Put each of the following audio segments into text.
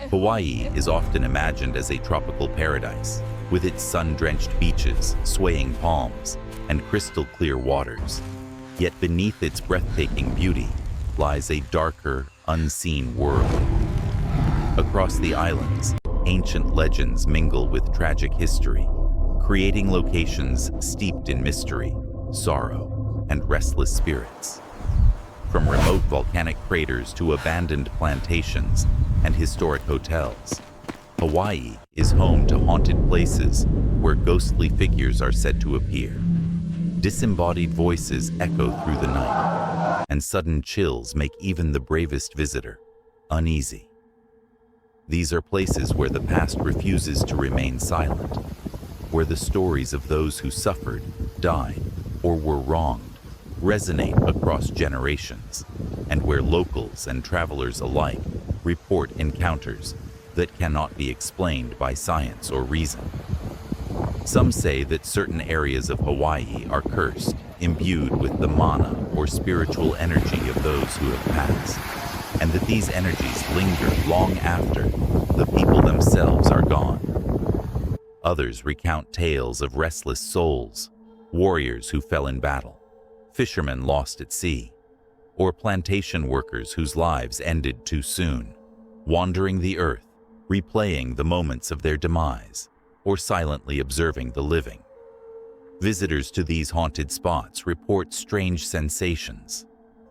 Hawaii is often imagined as a tropical paradise, with its sun-drenched beaches, swaying palms, and crystal-clear waters. Yet beneath its breathtaking beauty lies a darker, unseen world. Across the islands, ancient legends mingle with tragic history, creating locations steeped in mystery, sorrow, and restless spirits. From remote volcanic craters to abandoned plantations and historic hotels, Hawaii is home to haunted places where ghostly figures are said to appear. Disembodied voices echo through the night, and sudden chills make even the bravest visitor uneasy. These are places where the past refuses to remain silent, where the stories of those who suffered, died, or were wronged resonate across generations, and where locals and travelers alike report encounters that cannot be explained by science or reason. Some say that certain areas of Hawaii are cursed, imbued with the mana or spiritual energy of those who have passed, and that these energies linger long after the people themselves are gone. Others recount tales of restless souls, warriors who fell in battle, fishermen lost at sea, or plantation workers whose lives ended too soon, wandering the earth, replaying the moments of their demise, or silently observing the living. Visitors to these haunted spots report strange sensations: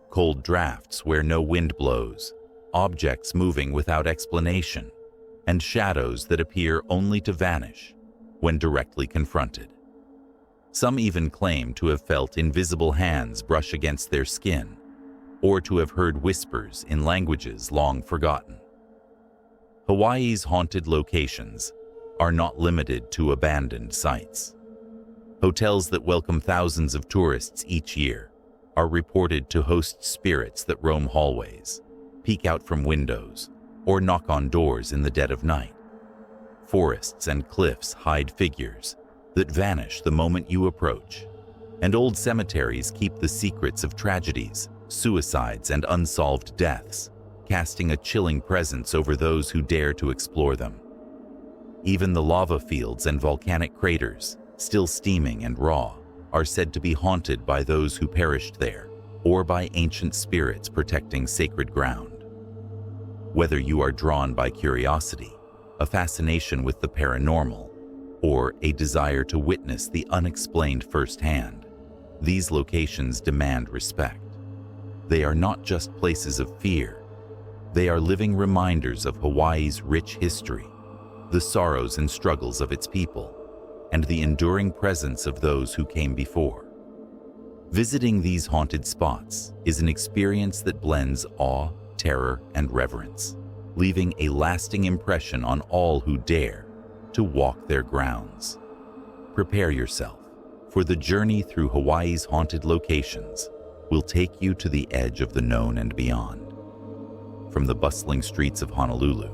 cold drafts where no wind blows, objects moving without explanation, and shadows that appear only to vanish when directly confronted. Some even claim to have felt invisible hands brush against their skin, or to have heard whispers in languages long forgotten. Hawaii's haunted locations are not limited to abandoned sites. Hotels that welcome thousands of tourists each year are reported to host spirits that roam hallways, peek out from windows, or knock on doors in the dead of night. Forests and cliffs hide figures that vanish the moment you approach, and old cemeteries keep the secrets of tragedies, suicides, and unsolved deaths, casting a chilling presence over those who dare to explore them. Even the lava fields and volcanic craters, still steaming and raw, are said to be haunted by those who perished there, or by ancient spirits protecting sacred ground. Whether you are drawn by curiosity, a fascination with the paranormal, or a desire to witness the unexplained firsthand, these locations demand respect. They are not just places of fear. They are living reminders of Hawaii's rich history, the sorrows and struggles of its people, and the enduring presence of those who came before. Visiting these haunted spots is an experience that blends awe, terror, and reverence, leaving a lasting impression on all who dare to walk their grounds. Prepare yourself, for the journey through Hawaii's haunted locations will take you to the edge of the known and beyond. From the bustling streets of Honolulu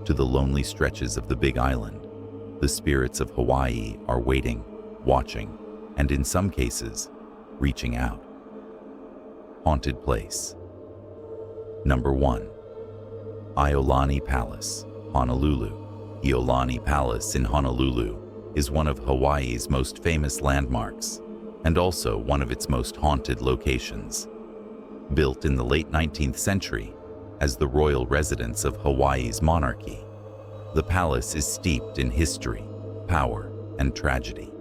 to the lonely stretches of the Big Island, the spirits of Hawaii are waiting, watching, and in some cases, reaching out. Haunted Place. Number 1. Iolani Palace, Honolulu. Iolani Palace in Honolulu is one of Hawaii's most famous landmarks and also one of its most haunted locations. Built in the late 19th century as the royal residence of Hawaii's monarchy, the palace is steeped in history, power, and tragedy.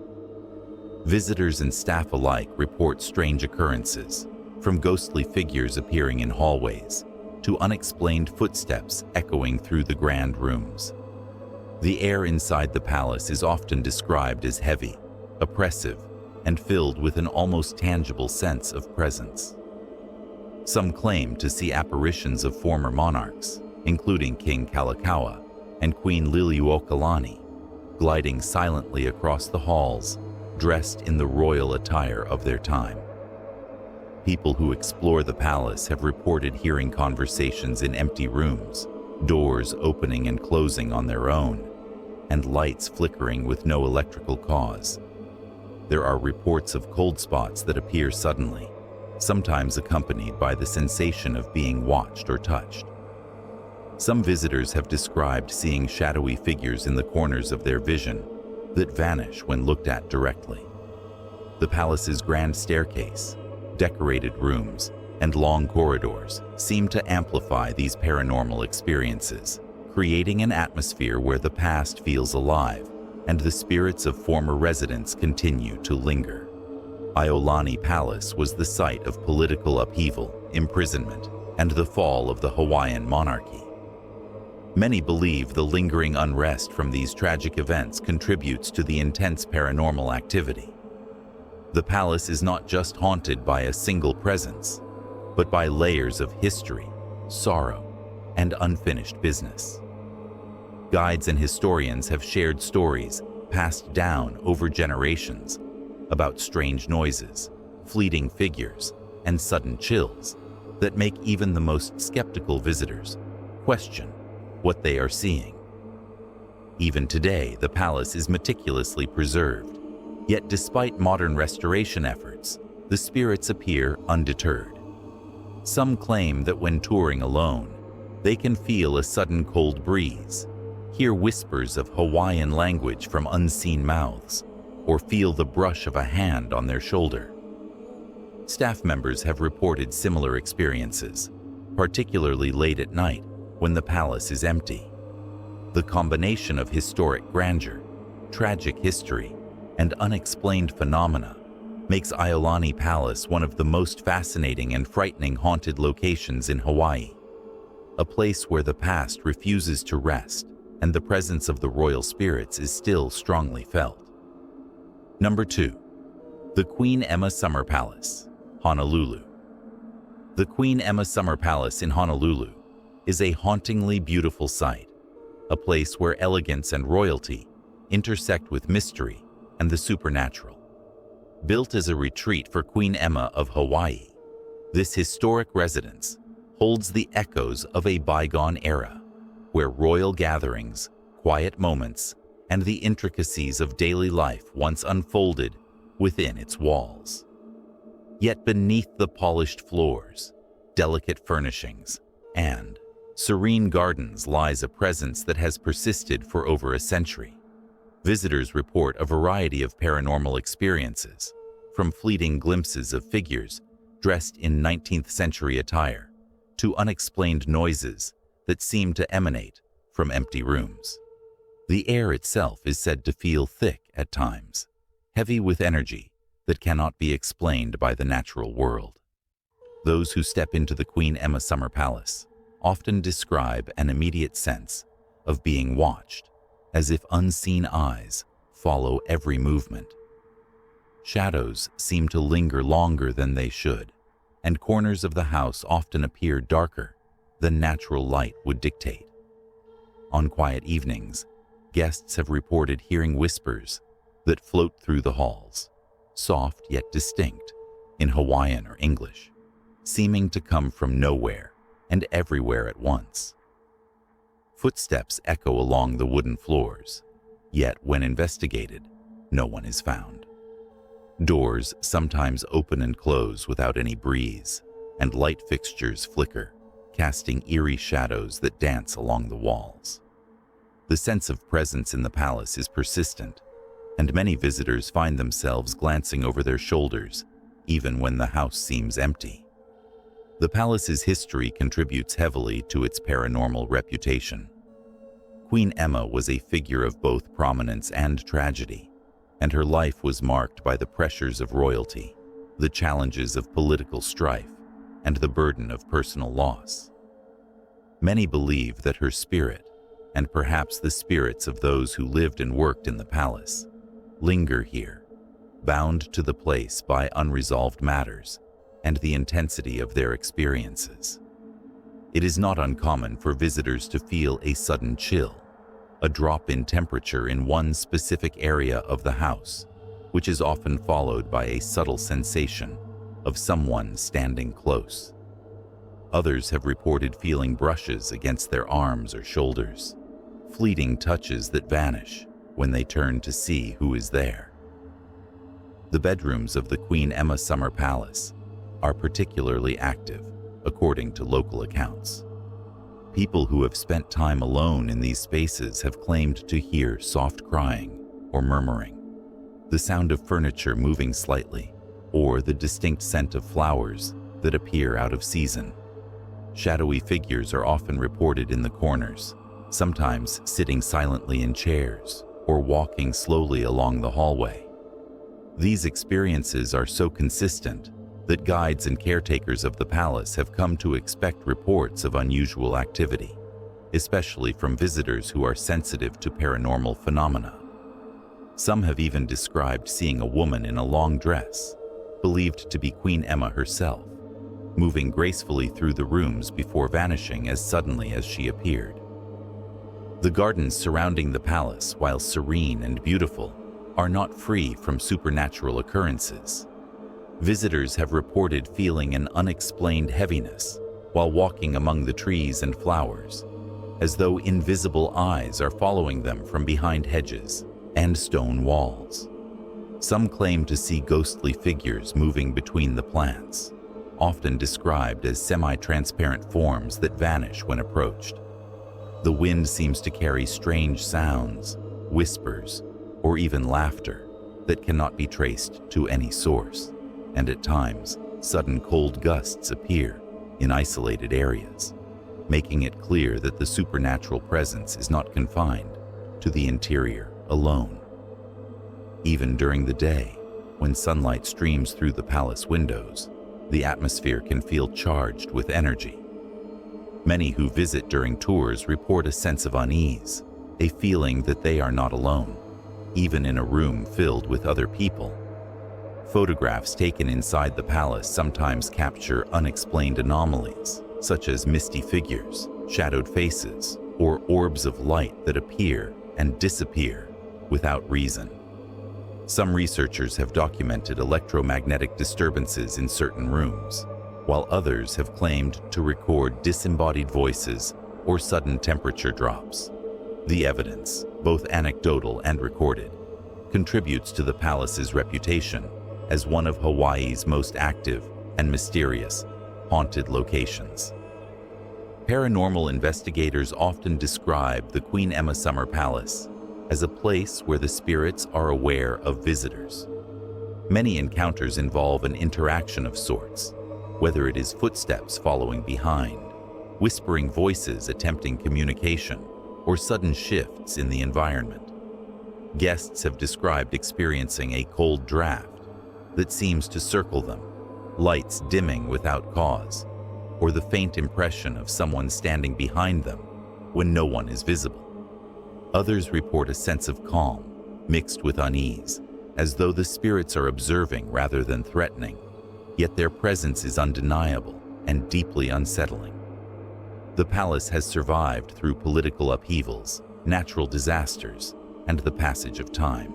Visitors and staff alike report strange occurrences, from ghostly figures appearing in hallways to unexplained footsteps echoing through the grand rooms. The air inside the palace is often described as heavy, oppressive, and filled with an almost tangible sense of presence. Some claim to see apparitions of former monarchs, including King Kalakaua and Queen Liliuokalani, gliding silently across the halls, dressed in the royal attire of their time. People who explore the palace have reported hearing conversations in empty rooms, doors opening and closing on their own, and lights flickering with no electrical cause. There are reports of cold spots that appear suddenly, sometimes accompanied by the sensation of being watched or touched. Some visitors have described seeing shadowy figures in the corners of their vision that vanish when looked at directly. The palace's grand staircase, decorated rooms, and long corridors seem to amplify these paranormal experiences, creating an atmosphere where the past feels alive and the spirits of former residents continue to linger. Iolani Palace was the site of political upheaval, imprisonment, and the fall of the Hawaiian monarchy. Many believe the lingering unrest from these tragic events contributes to the intense paranormal activity. The palace is not just haunted by a single presence, but by layers of history, sorrow, and unfinished business. Guides and historians have shared stories passed down over generations about strange noises, fleeting figures, and sudden chills that make even the most skeptical visitors question what they are seeing. Even today, the palace is meticulously preserved, yet despite modern restoration efforts, the spirits appear undeterred. Some claim that when touring alone, they can feel a sudden cold breeze, hear whispers of Hawaiian language from unseen mouths, or feel the brush of a hand on their shoulder. Staff members have reported similar experiences, particularly late at night when the palace is empty. The combination of historic grandeur, tragic history, and unexplained phenomena makes Iolani Palace one of the most fascinating and frightening haunted locations in Hawaii, a place where the past refuses to rest and the presence of the royal spirits is still strongly felt. Number 2. The Queen Emma Summer Palace, Honolulu. The Queen Emma Summer Palace in Honolulu is a hauntingly beautiful sight, a place where elegance and royalty intersect with mystery and the supernatural. Built as a retreat for Queen Emma of Hawaii, this historic residence holds the echoes of a bygone era, where royal gatherings, quiet moments, and the intricacies of daily life once unfolded within its walls. Yet beneath the polished floors, delicate furnishings, and serene gardens lies a presence that has persisted for over a century. Visitors report a variety of paranormal experiences, from fleeting glimpses of figures dressed in 19th century attire to unexplained noises that seem to emanate from empty rooms. The air itself is said to feel thick at times, heavy with energy that cannot be explained by the natural world. Those who step into the Queen Emma Summer Palace often describe an immediate sense of being watched, as if unseen eyes follow every movement. Shadows seem to linger longer than they should, and corners of the house often appear darker than natural light would dictate. On quiet evenings, guests have reported hearing whispers that float through the halls, soft yet distinct, in Hawaiian or English, seeming to come from nowhere and everywhere at once. Footsteps echo along the wooden floors, yet when investigated, no one is found. Doors sometimes open and close without any breeze, and light fixtures flicker, casting eerie shadows that dance along the walls. The sense of presence in the palace is persistent, and many visitors find themselves glancing over their shoulders, even when the house seems empty. The palace's history contributes heavily to its paranormal reputation. Queen Emma was a figure of both prominence and tragedy, and her life was marked by the pressures of royalty, the challenges of political strife, and the burden of personal loss. Many believe that her spirit, and perhaps the spirits of those who lived and worked in the palace, linger here, bound to the place by unresolved matters and the intensity of their experiences. It is not uncommon for visitors to feel a sudden chill, a drop in temperature in one specific area of the house, which is often followed by a subtle sensation of someone standing close. Others have reported feeling brushes against their arms or shoulders, fleeting touches that vanish when they turn to see who is there. The bedrooms of the Queen Emma Summer Palace are particularly active, according to local accounts. People who have spent time alone in these spaces have claimed to hear soft crying or murmuring, the sound of furniture moving slightly, or the distinct scent of flowers that appear out of season. Shadowy figures are often reported in the corners, sometimes sitting silently in chairs or walking slowly along the hallway. These experiences are so consistent that guides and caretakers of the palace have come to expect reports of unusual activity, especially from visitors who are sensitive to paranormal phenomena. Some have even described seeing a woman in a long dress, believed to be Queen Emma herself, moving gracefully through the rooms before vanishing as suddenly as she appeared. The gardens surrounding the palace, while serene and beautiful, are not free from supernatural occurrences. Visitors have reported feeling an unexplained heaviness while walking among the trees and flowers, as though invisible eyes are following them from behind hedges and stone walls. Some claim to see ghostly figures moving between the plants, often described as semi-transparent forms that vanish when approached. The wind seems to carry strange sounds, whispers, or even laughter that cannot be traced to any source, and at times, sudden cold gusts appear in isolated areas, making it clear that the supernatural presence is not confined to the interior alone. Even during the day, when sunlight streams through the palace windows, the atmosphere can feel charged with energy. Many who visit during tours report a sense of unease, a feeling that they are not alone, even in a room filled with other people. Photographs taken inside the palace sometimes capture unexplained anomalies, such as misty figures, shadowed faces, or orbs of light that appear and disappear without reason. Some researchers have documented electromagnetic disturbances in certain rooms, while others have claimed to record disembodied voices or sudden temperature drops. The evidence, both anecdotal and recorded, contributes to the palace's reputation as one of Hawaii's most active and mysterious haunted locations. Paranormal investigators often describe the Queen Emma Summer Palace as a place where the spirits are aware of visitors. Many encounters involve an interaction of sorts, whether it is footsteps following behind, whispering voices attempting communication, or sudden shifts in the environment. Guests have described experiencing a cold draft that seems to circle them, lights dimming without cause, or the faint impression of someone standing behind them when no one is visible. Others report a sense of calm, mixed with unease, as though the spirits are observing rather than threatening, yet their presence is undeniable and deeply unsettling. The palace has survived through political upheavals, natural disasters, and the passage of time.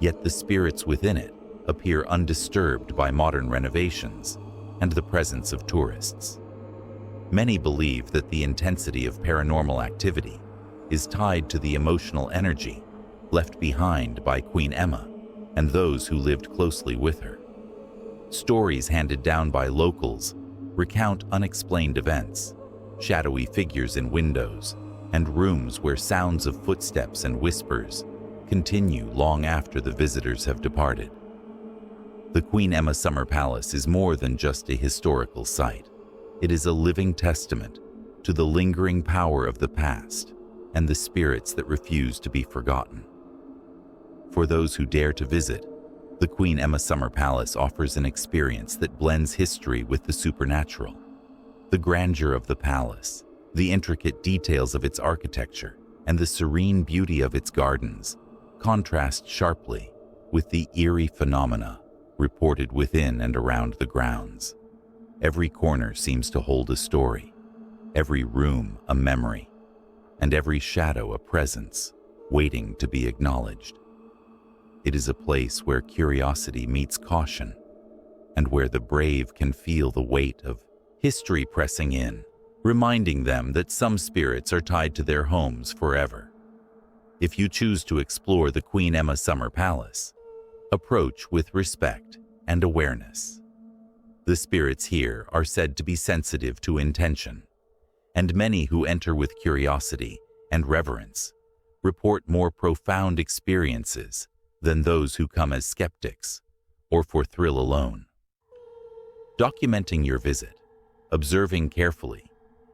Yet the spirits within it appear undisturbed by modern renovations and the presence of tourists. Many believe that the intensity of paranormal activity is tied to the emotional energy left behind by Queen Emma and those who lived closely with her. Stories handed down by locals recount unexplained events, shadowy figures in windows, and rooms where sounds of footsteps and whispers continue long after the visitors have departed. The Queen Emma Summer Palace is more than just a historical site. It is a living testament to the lingering power of the past and the spirits that refuse to be forgotten. For those who dare to visit, the Queen Emma Summer Palace offers an experience that blends history with the supernatural. The grandeur of the palace, the intricate details of its architecture, and the serene beauty of its gardens contrast sharply with the eerie phenomena reported within and around the grounds. Every corner seems to hold a story, every room a memory, and every shadow a presence waiting to be acknowledged. It is a place where curiosity meets caution, and where the brave can feel the weight of history pressing in, reminding them that some spirits are tied to their homes forever. If you choose to explore the Queen Emma Summer Palace, approach with respect and awareness. The spirits here are said to be sensitive to intention, and many who enter with curiosity and reverence report more profound experiences than those who come as skeptics or for thrill alone. Documenting your visit, observing carefully,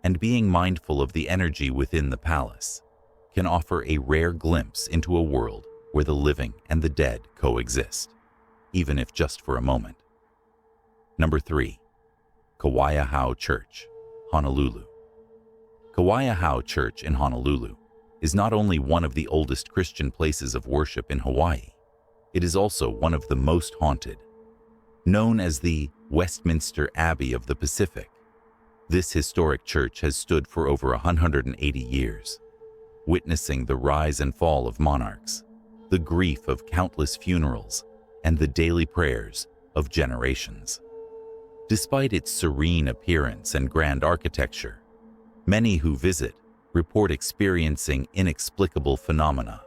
and being mindful of the energy within the palace can offer a rare glimpse into a world where the living and the dead coexist, even if just for a moment. Number 3. Kawaiahau Church, Honolulu. Kawaiahau Church in Honolulu is not only one of the oldest Christian places of worship in Hawaii, it is also one of the most haunted. Known as the Westminster Abbey of the Pacific, this historic church has stood for over 180 years, witnessing the rise and fall of monarchs, the grief of countless funerals, and the daily prayers of generations. Despite its serene appearance and grand architecture, many who visit report experiencing inexplicable phenomena,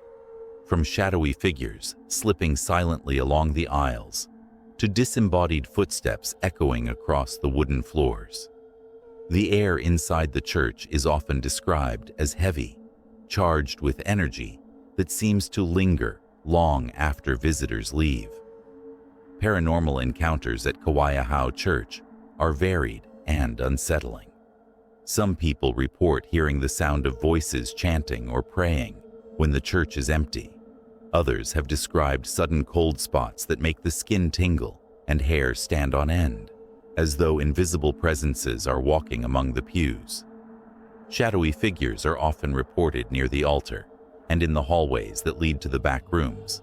from shadowy figures slipping silently along the aisles to disembodied footsteps echoing across the wooden floors. The air inside the church is often described as heavy, charged with energy that seems to linger long after visitors leave. Paranormal encounters at Kawaiahau Church are varied and unsettling. Some people report hearing the sound of voices chanting or praying when the church is empty. Others have described sudden cold spots that make the skin tingle and hair stand on end, as though invisible presences are walking among the pews. Shadowy figures are often reported near the altar and in the hallways that lead to the back rooms,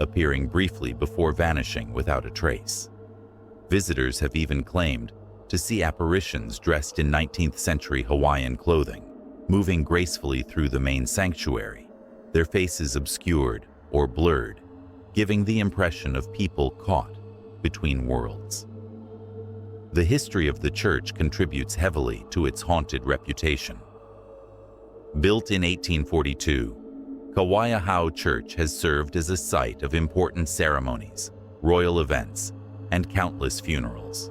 appearing briefly before vanishing without a trace. Visitors have even claimed to see apparitions dressed in 19th century Hawaiian clothing, moving gracefully through the main sanctuary, their faces obscured or blurred, giving the impression of people caught between worlds. The history of the church contributes heavily to its haunted reputation. Built in 1842, Kawaiahau Church has served as a site of important ceremonies, royal events, and countless funerals.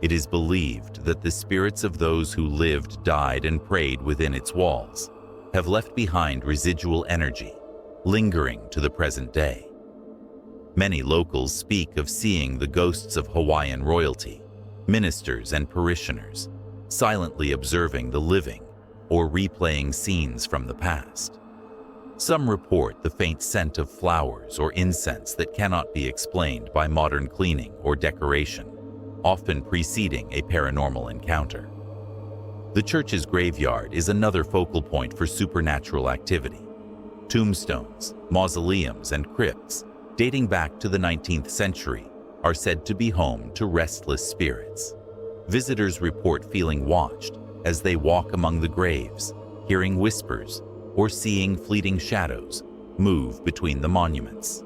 It is believed that the spirits of those who lived, died, and prayed within its walls have left behind residual energy, lingering to the present day. Many locals speak of seeing the ghosts of Hawaiian royalty, ministers, and parishioners, silently observing the living or replaying scenes from the past. Some report the faint scent of flowers or incense that cannot be explained by modern cleaning or decoration, often preceding a paranormal encounter. The church's graveyard is another focal point for supernatural activity. Tombstones, mausoleums, and crypts, dating back to the 19th century, are said to be home to restless spirits. Visitors report feeling watched as they walk among the graves, hearing whispers, or seeing fleeting shadows move between the monuments.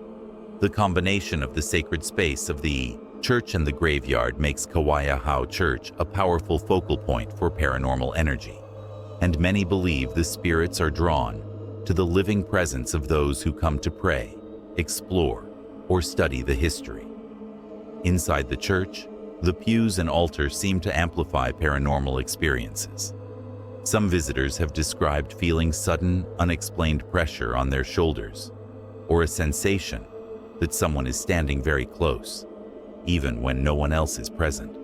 The combination of the sacred space of the church and the graveyard makes Kawaiahau Church a powerful focal point for paranormal energy, and many believe the spirits are drawn to the living presence of those who come to pray, explore, or study the history. Inside the church, the pews and altar seem to amplify paranormal experiences. Some visitors have described feeling sudden, unexplained pressure on their shoulders, or a sensation that someone is standing very close, even when no one else is present.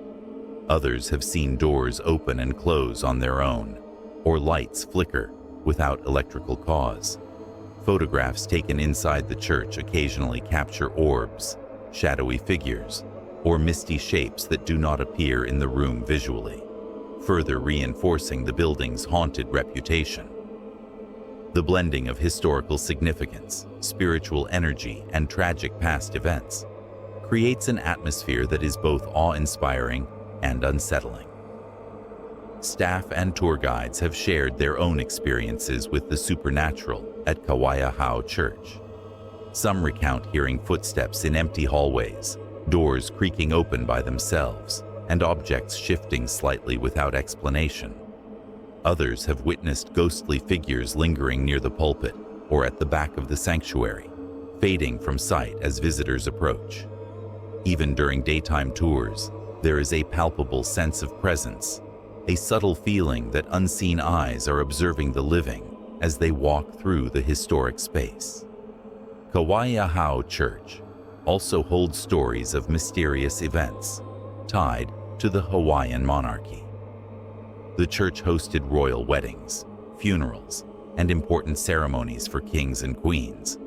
Others have seen doors open and close on their own, or lights flicker without electrical cause. Photographs taken inside the church occasionally capture orbs, shadowy figures, or misty shapes that do not appear in the room visually, further reinforcing the building's haunted reputation. The blending of historical significance, spiritual energy, and tragic past events creates an atmosphere that is both awe-inspiring and unsettling. Staff and tour guides have shared their own experiences with the supernatural at Kawaiahau Church. Some recount hearing footsteps in empty hallways, doors creaking open by themselves, and objects shifting slightly without explanation. Others have witnessed ghostly figures lingering near the pulpit or at the back of the sanctuary, fading from sight as visitors approach. Even during daytime tours, there is a palpable sense of presence, a subtle feeling that unseen eyes are observing the living as they walk through the historic space. Kauai Church also holds stories of mysterious events tied to the Hawaiian monarchy. The church hosted royal weddings, funerals, and important ceremonies for kings and queens,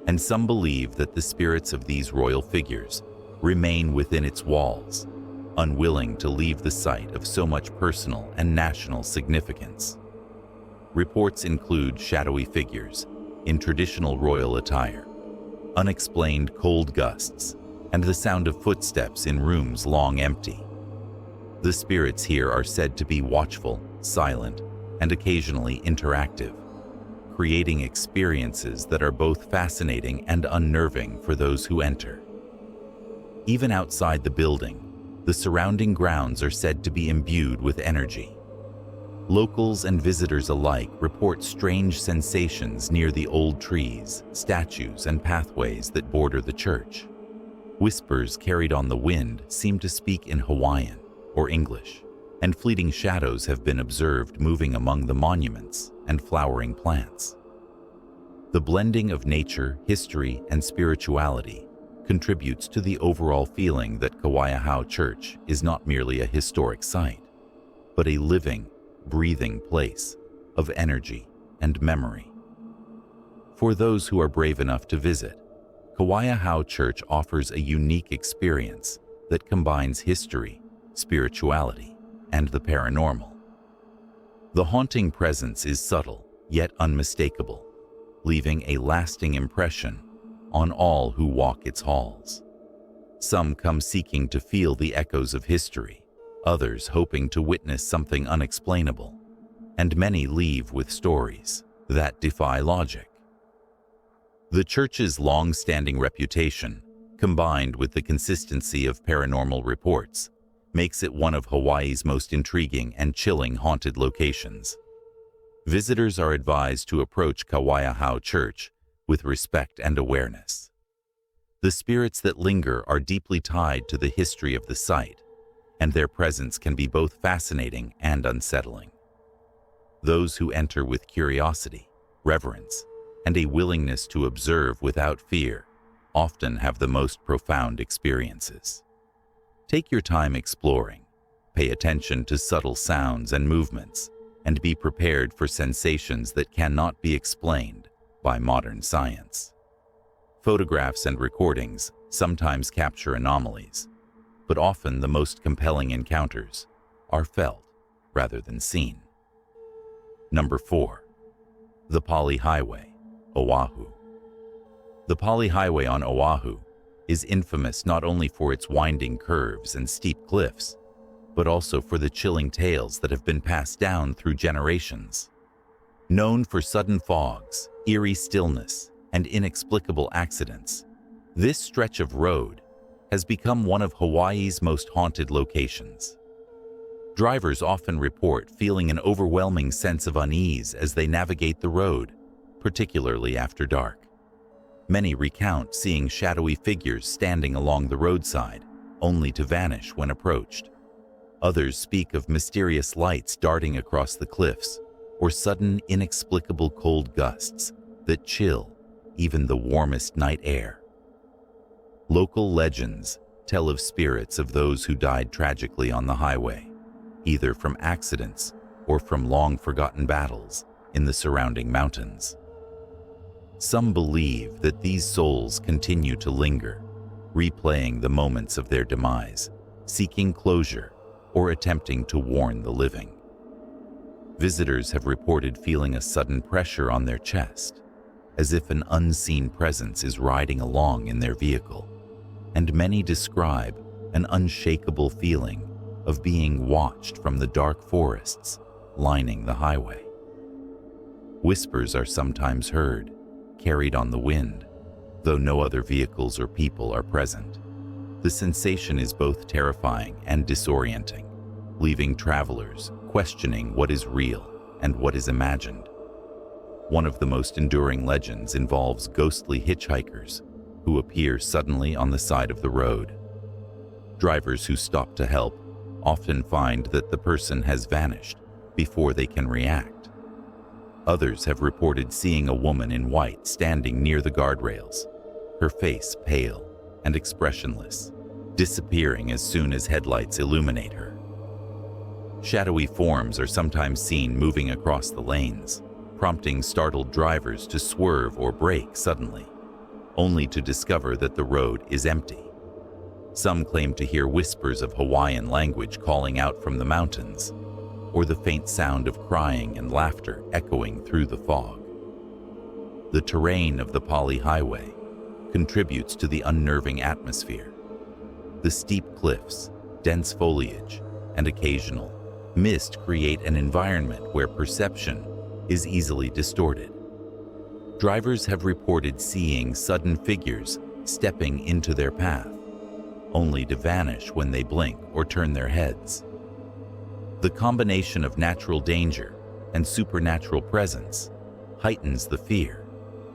and some believe that the spirits of these royal figures remain within its walls, unwilling to leave the site of so much personal and national significance. Reports include shadowy figures in traditional royal attire, unexplained cold gusts, and the sound of footsteps in rooms long empty. The spirits here are said to be watchful, silent, and occasionally interactive, creating experiences that are both fascinating and unnerving for those who enter. Even outside the building, the surrounding grounds are said to be imbued with energy. Locals and visitors alike report strange sensations near the old trees, statues, and pathways that border the church. Whispers carried on the wind seem to speak in Hawaiian or English, and fleeting shadows have been observed moving among the monuments and flowering plants. The blending of nature, history, and spirituality contributes to the overall feeling that Kauai Church is not merely a historic site, but a living, breathing place of energy and memory. For those who are brave enough to visit, Kauai Church offers a unique experience that combines history, spirituality, and the paranormal. The haunting presence is subtle, yet unmistakable, leaving a lasting impression on all who walk its halls. Some come seeking to feel the echoes of history, others hoping to witness something unexplainable, and many leave with stories that defy logic. The church's long-standing reputation, combined with the consistency of paranormal reports, makes it one of Hawaii's most intriguing and chilling haunted locations. Visitors are advised to approach Kauai Church with respect and awareness. The spirits that linger are deeply tied to the history of the site, and their presence can be both fascinating and unsettling. Those who enter with curiosity, reverence, and a willingness to observe without fear often have the most profound experiences. Take your time exploring, pay attention to subtle sounds and movements, and be prepared for sensations that cannot be explained by modern science. Photographs and recordings sometimes capture anomalies, but often the most compelling encounters are felt rather than seen. Number 4. The Pali Highway, Oahu. The Pali Highway on Oahu is infamous not only for its winding curves and steep cliffs, but also for the chilling tales that have been passed down through generations. Known for sudden fogs, eerie stillness, and inexplicable accidents, this stretch of road has become one of Hawaii's most haunted locations. Drivers often report feeling an overwhelming sense of unease as they navigate the road, particularly after dark. Many recount seeing shadowy figures standing along the roadside, only to vanish when approached. Others speak of mysterious lights darting across the cliffs, or sudden, inexplicable cold gusts that chill even the warmest night air. Local legends tell of spirits of those who died tragically on the highway, either from accidents or from long-forgotten battles in the surrounding mountains. Some believe that these souls continue to linger, replaying the moments of their demise, seeking closure, or attempting to warn the living. Visitors have reported feeling a sudden pressure on their chest, as if an unseen presence is riding along in their vehicle, and many describe an unshakable feeling of being watched from the dark forests lining the highway. Whispers are sometimes heard, carried on the wind, though no other vehicles or people are present. The sensation is both terrifying and disorienting, leaving travelers questioning what is real and what is imagined. One of the most enduring legends involves ghostly hitchhikers who appear suddenly on the side of the road. Drivers who stop to help often find that the person has vanished before they can react. Others have reported seeing a woman in white standing near the guardrails, her face pale and expressionless, disappearing as soon as headlights illuminate her. Shadowy forms are sometimes seen moving across the lanes, prompting startled drivers to swerve or brake suddenly, only to discover that the road is empty. Some claim to hear whispers of Hawaiian language calling out from the mountains, or the faint sound of crying and laughter echoing through the fog. The terrain of the Pali Highway contributes to the unnerving atmosphere. The steep cliffs, dense foliage, and occasional mist create an environment where perception is easily distorted. Drivers have reported seeing sudden figures stepping into their path, only to vanish when they blink or turn their heads. The combination of natural danger and supernatural presence heightens the fear,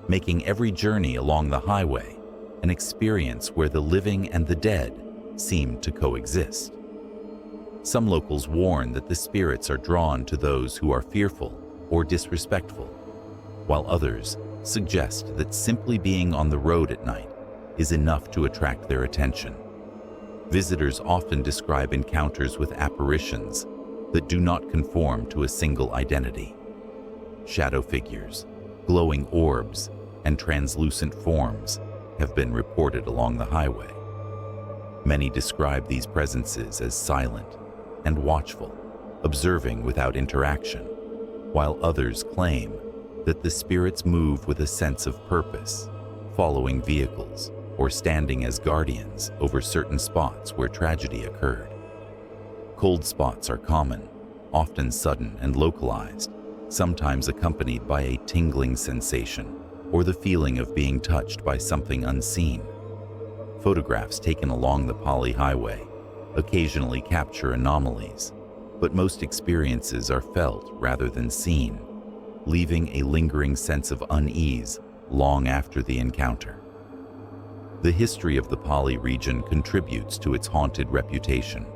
making every journey along the highway an experience where the living and the dead seem to coexist. Some locals warn that the spirits are drawn to those who are fearful or disrespectful, while others suggest that simply being on the road at night is enough to attract their attention. Visitors often describe encounters with apparitions that do not conform to a single identity. Shadow figures, glowing orbs, and translucent forms have been reported along the highway. Many describe these presences as silent and watchful, observing without interaction, while others claim that the spirits move with a sense of purpose, following vehicles or standing as guardians over certain spots where tragedy occurred. Cold spots are common, often sudden and localized, sometimes accompanied by a tingling sensation or the feeling of being touched by something unseen. Photographs taken along the Pali Highway occasionally capture anomalies, but most experiences are felt rather than seen, leaving a lingering sense of unease long after the encounter. The history of the Pali region contributes to its haunted reputation.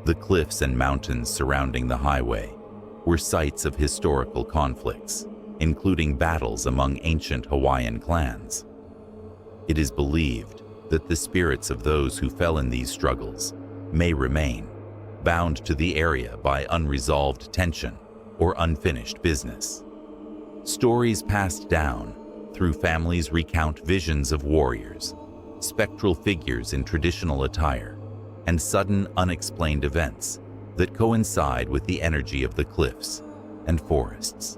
The cliffs and mountains surrounding the highway were sites of historical conflicts, including battles among ancient Hawaiian clans. It is believed that the spirits of those who fell in these struggles may remain bound to the area by unresolved tension or unfinished business. Stories passed down through families recount visions of warriors, spectral figures in traditional attire, and sudden unexplained events that coincide with the energy of the cliffs and forests.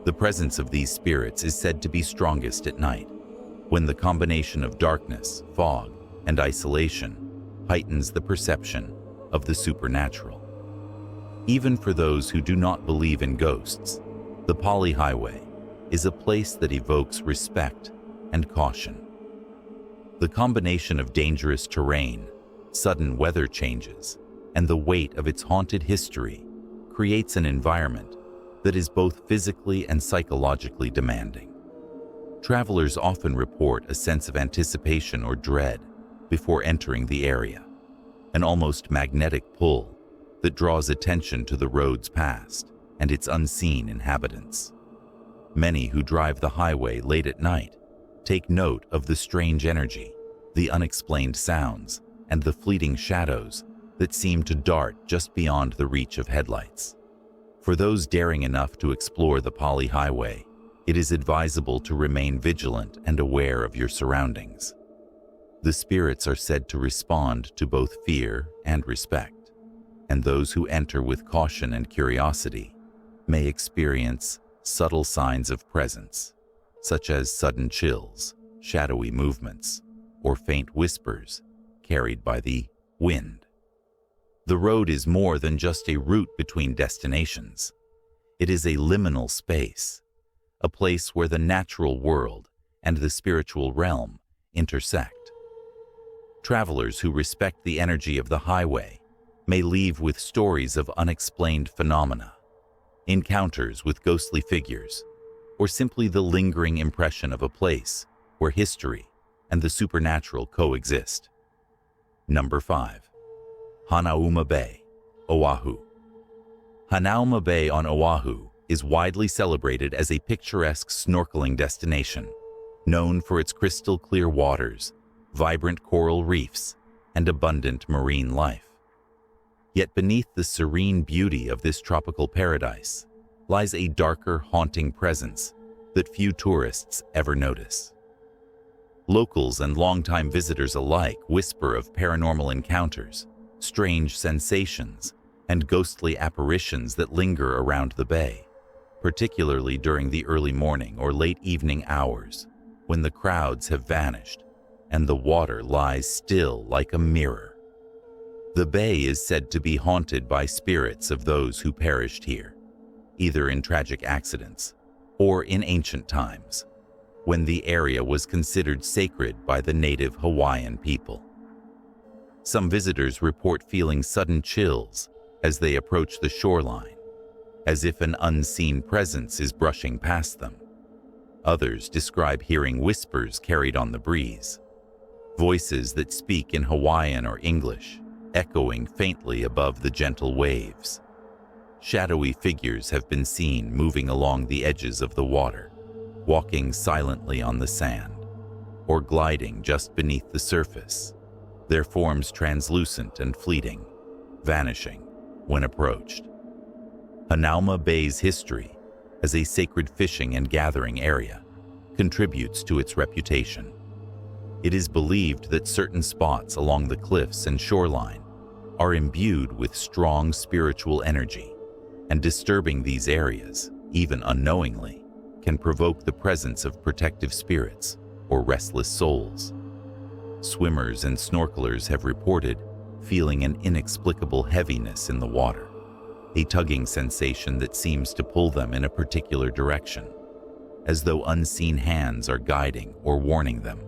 The presence of these spirits is said to be strongest at night, when the combination of darkness, fog, and isolation heightens the perception of the supernatural. Even for those who do not believe in ghosts, the Pali Highway is a place that evokes respect and caution. The combination of dangerous terrain, sudden weather changes, and the weight of its haunted history creates an environment that is both physically and psychologically demanding. Travelers often report a sense of anticipation or dread before entering the area, an almost magnetic pull that draws attention to the road's past and its unseen inhabitants. Many who drive the highway late at night take note of the strange energy, the unexplained sounds, and the fleeting shadows that seem to dart just beyond the reach of headlights. For those daring enough to explore the Pali Highway, it is advisable to remain vigilant and aware of your surroundings. The spirits are said to respond to both fear and respect, and those who enter with caution and curiosity may experience subtle signs of presence, such as sudden chills, shadowy movements, or faint whispers carried by the wind. The road is more than just a route between destinations. It is a liminal space, a place where the natural world and the spiritual realm intersect. Travelers who respect the energy of the highway may leave with stories of unexplained phenomena, encounters with ghostly figures, or simply the lingering impression of a place where history and the supernatural coexist. Number 5. Hanauma Bay, Oahu. Hanauma Bay on Oahu is widely celebrated as a picturesque snorkeling destination, known for its crystal-clear waters, vibrant coral reefs, and abundant marine life. Yet beneath the serene beauty of this tropical paradise lies a darker, haunting presence that few tourists ever notice. Locals and longtime visitors alike whisper of paranormal encounters, strange sensations, and ghostly apparitions that linger around the bay, particularly during the early morning or late evening hours, when the crowds have vanished and the water lies still like a mirror. The bay is said to be haunted by spirits of those who perished here, either in tragic accidents or in ancient times, when the area was considered sacred by the native Hawaiian people. Some visitors report feeling sudden chills as they approach the shoreline, as if an unseen presence is brushing past them. Others describe hearing whispers carried on the breeze, voices that speak in Hawaiian or English, echoing faintly above the gentle waves. Shadowy figures have been seen moving along the edges of the water, walking silently on the sand, or gliding just beneath the surface, their forms translucent and fleeting, vanishing when approached. Hanauma Bay's history as a sacred fishing and gathering area contributes to its reputation. It is believed that certain spots along the cliffs and shoreline are imbued with strong spiritual energy, and disturbing these areas, even unknowingly, can provoke the presence of protective spirits or restless souls. Swimmers and snorkelers have reported feeling an inexplicable heaviness in the water, a tugging sensation that seems to pull them in a particular direction, as though unseen hands are guiding or warning them.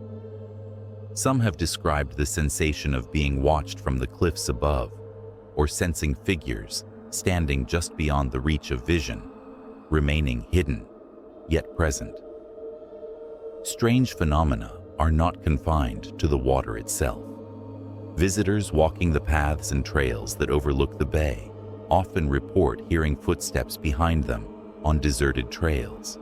Some have described the sensation of being watched from the cliffs above, or sensing figures standing just beyond the reach of vision, remaining hidden, yet present. Strange phenomena are not confined to the water itself. Visitors walking the paths and trails that overlook the bay often report hearing footsteps behind them on deserted trails,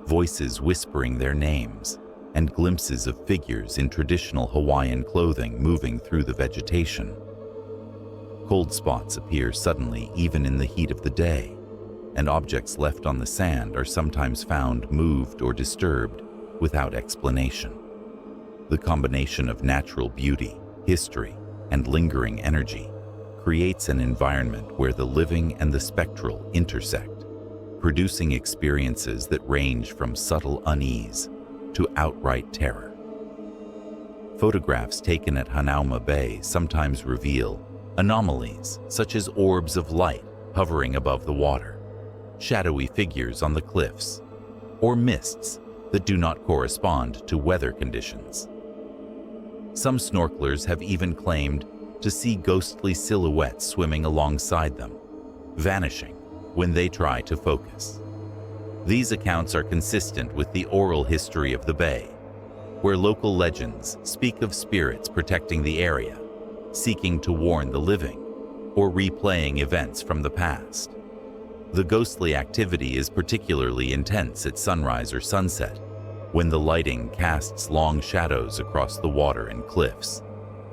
voices whispering their names, and glimpses of figures in traditional Hawaiian clothing moving through the vegetation. Cold spots appear suddenly even in the heat of the day, and objects left on the sand are sometimes found moved or disturbed without explanation. The combination of natural beauty, history, and lingering energy creates an environment where the living and the spectral intersect, producing experiences that range from subtle unease to outright terror. Photographs taken at Hanauma Bay sometimes reveal anomalies such as orbs of light hovering above the water, shadowy figures on the cliffs, or mists that do not correspond to weather conditions. Some snorkelers have even claimed to see ghostly silhouettes swimming alongside them, vanishing when they try to focus. These accounts are consistent with the oral history of the bay, where local legends speak of spirits protecting the area, seeking to warn the living, or replaying events from the past. The ghostly activity is particularly intense at sunrise or sunset, when the lighting casts long shadows across the water and cliffs,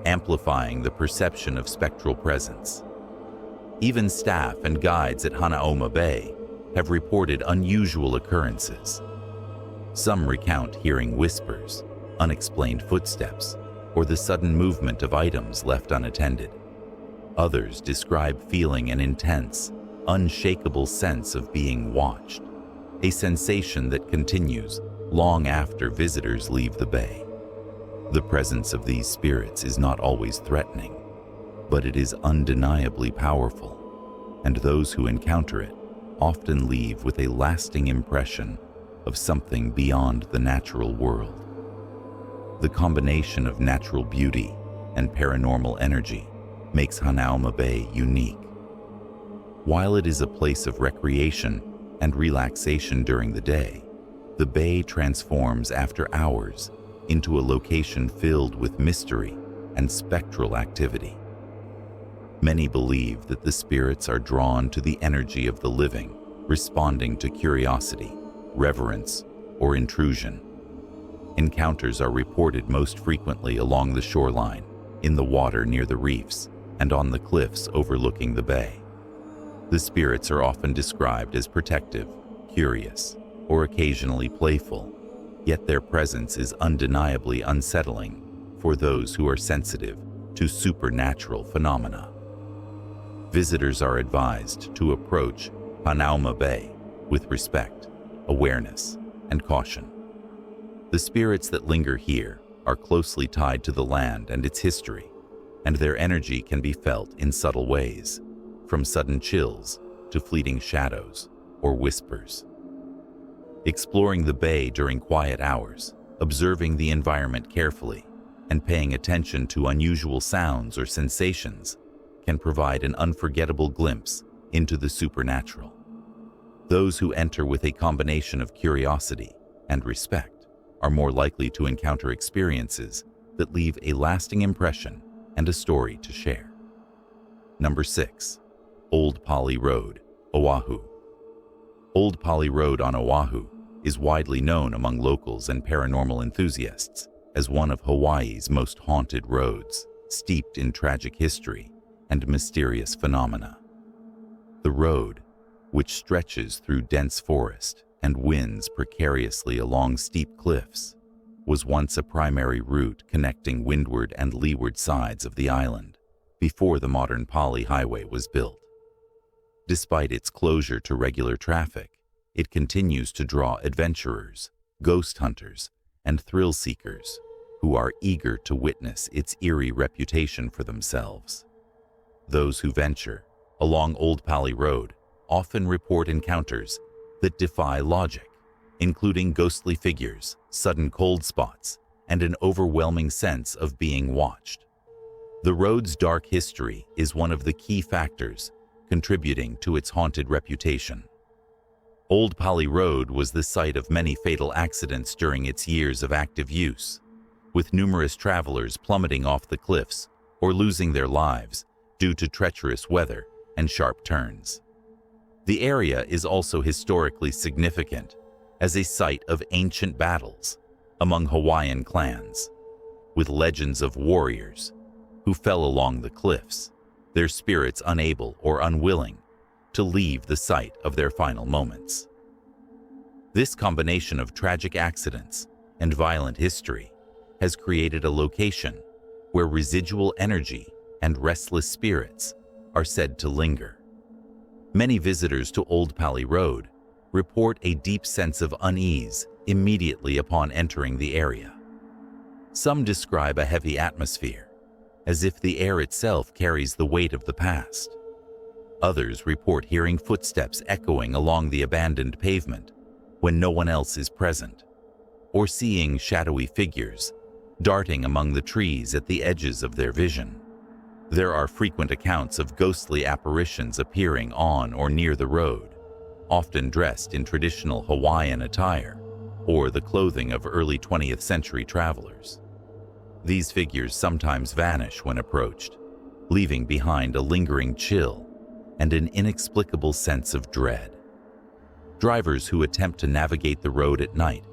amplifying the perception of spectral presence. Even staff and guides at Hanauma Bay have reported unusual occurrences. Some recount hearing whispers, unexplained footsteps, or the sudden movement of items left unattended. Others describe feeling an intense, unshakable sense of being watched, a sensation that continues long after visitors leave the bay. The presence of these spirits is not always threatening, but it is undeniably powerful, and those who encounter it often leave with a lasting impression of something beyond the natural world. The combination of natural beauty and paranormal energy makes Hanauma Bay unique. While it is a place of recreation and relaxation during the day, the bay transforms after hours into a location filled with mystery and spectral activity. Many believe that the spirits are drawn to the energy of the living, responding to curiosity, reverence, or intrusion. Encounters are reported most frequently along the shoreline, in the water near the reefs, and on the cliffs overlooking the bay. The spirits are often described as protective, curious, or occasionally playful, yet their presence is undeniably unsettling for those who are sensitive to supernatural phenomena. Visitors are advised to approach Paranormal Bay with respect, awareness, and caution. The spirits that linger here are closely tied to the land and its history, and their energy can be felt in subtle ways, from sudden chills to fleeting shadows or whispers. Exploring the bay during quiet hours, observing the environment carefully, and paying attention to unusual sounds or sensations can provide an unforgettable glimpse into the supernatural. Those who enter with a combination of curiosity and respect are more likely to encounter experiences that leave a lasting impression and a story to share. Number 6. Old Pali Road, Oahu. Old Pali Road on Oahu is widely known among locals and paranormal enthusiasts as one of Hawaii's most haunted roads, steeped in tragic history and mysterious phenomena. The road, which stretches through dense forest and winds precariously along steep cliffs, was once a primary route connecting windward and leeward sides of the island before the modern Pali Highway was built. Despite its closure to regular traffic, it continues to draw adventurers, ghost hunters, and thrill seekers who are eager to witness its eerie reputation for themselves. Those who venture along Old Pali Road often report encounters that defy logic, including ghostly figures, sudden cold spots, and an overwhelming sense of being watched. The road's dark history is one of the key factors contributing to its haunted reputation. Old Pali Road was the site of many fatal accidents during its years of active use, with numerous travelers plummeting off the cliffs or losing their lives due to treacherous weather and sharp turns. The area is also historically significant as a site of ancient battles among Hawaiian clans, with legends of warriors who fell along the cliffs, their spirits unable or unwilling to leave the site of their final moments. This combination of tragic accidents and violent history has created a location where residual energy and restless spirits are said to linger. Many visitors to Old Pali Road report a deep sense of unease immediately upon entering the area. Some describe a heavy atmosphere, as if the air itself carries the weight of the past. Others report hearing footsteps echoing along the abandoned pavement when no one else is present, or seeing shadowy figures darting among the trees at the edges of their vision. There are frequent accounts of ghostly apparitions appearing on or near the road, often dressed in traditional Hawaiian attire or the clothing of early 20th century travelers. These figures sometimes vanish when approached, leaving behind a lingering chill and an inexplicable sense of dread. Drivers who attempt to navigate the road at night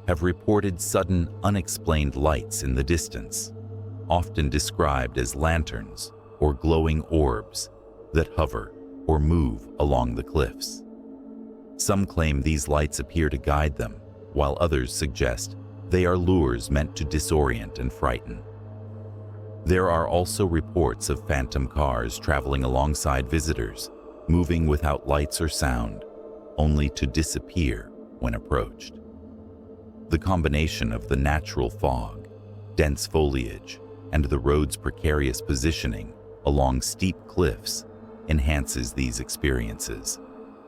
have reported sudden, unexplained lights in the distance, often described as lanterns or glowing orbs that hover or move along the cliffs. Some claim these lights appear to guide them, while others suggest they are lures meant to disorient and frighten. There are also reports of phantom cars traveling alongside visitors, moving without lights or sound, only to disappear when approached. The combination of the natural fog, dense foliage, and the road's precarious positioning along steep cliffs enhances these experiences,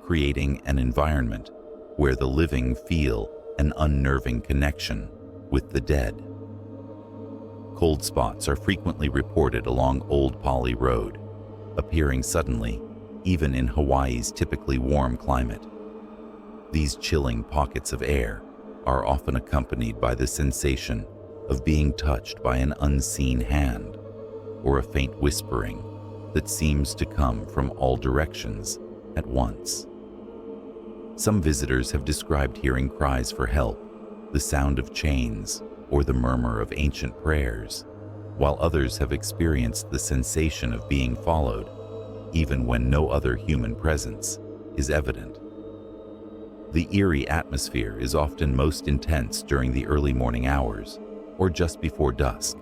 creating an environment where the living feel an unnerving connection with the dead. Cold spots are frequently reported along Old Pali Road, appearing suddenly even in Hawaii's typically warm climate. These chilling pockets of air are often accompanied by the sensation of being touched by an unseen hand or a faint whispering that seems to come from all directions at once. Some visitors have described hearing cries for help, the sound of chains, or the murmur of ancient prayers, while others have experienced the sensation of being followed, even when no other human presence is evident. The eerie atmosphere is often most intense during the early morning hours, or just before dusk,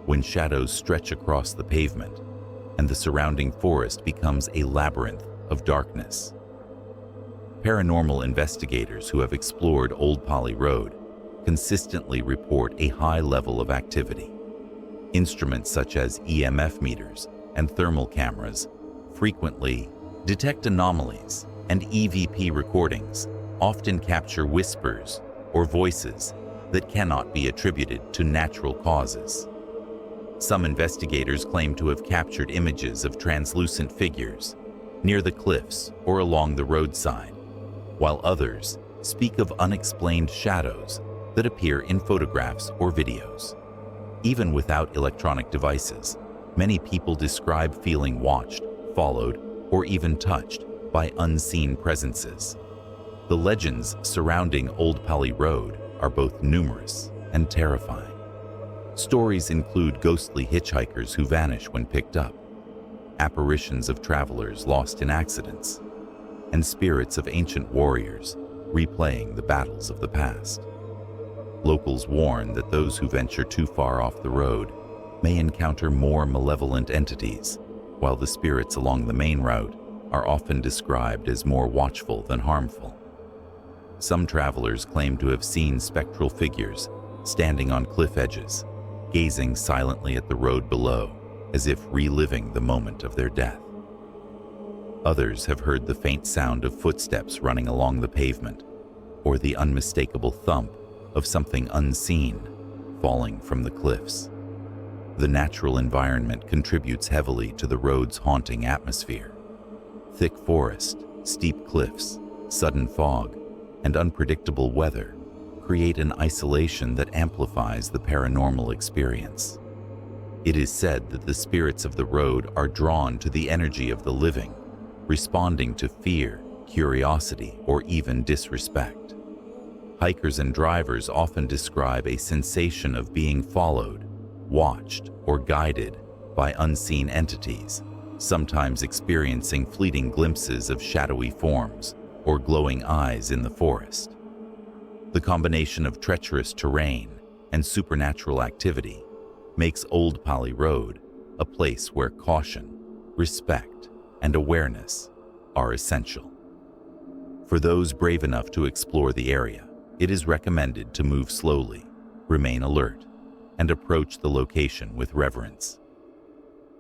when shadows stretch across the pavement and the surrounding forest becomes a labyrinth of darkness. Paranormal investigators who have explored Old Poly Road consistently report a high level of activity. Instruments such as EMF meters and thermal cameras frequently detect anomalies, and EVP recordings often capture whispers or voices that cannot be attributed to natural causes. Some investigators claim to have captured images of translucent figures near the cliffs or along the roadside, while others speak of unexplained shadows that appear in photographs or videos. Even without electronic devices, many people describe feeling watched, followed, or even touched by unseen presences. The legends surrounding Old Poly Road are both numerous and terrifying. Stories include ghostly hitchhikers who vanish when picked up, apparitions of travelers lost in accidents, and spirits of ancient warriors replaying the battles of the past. Locals warn that those who venture too far off the road may encounter more malevolent entities, while the spirits along the main route are often described as more watchful than harmful. Some travelers claim to have seen spectral figures standing on cliff edges, gazing silently at the road below, as if reliving the moment of their death. Others have heard the faint sound of footsteps running along the pavement, or the unmistakable thump of something unseen falling from the cliffs. The natural environment contributes heavily to the road's haunting atmosphere. Thick forest, steep cliffs, sudden fog, and unpredictable weather create an isolation that amplifies the paranormal experience. It is said that the spirits of the road are drawn to the energy of the living, responding to fear, curiosity, or even disrespect. Hikers and drivers often describe a sensation of being followed, watched, or guided by unseen entities, sometimes experiencing fleeting glimpses of shadowy forms or glowing eyes in the forest. The combination of treacherous terrain and supernatural activity makes Old Poly Road a place where caution, respect, and awareness are essential. For those brave enough to explore the area, it is recommended to move slowly, remain alert, and approach the location with reverence.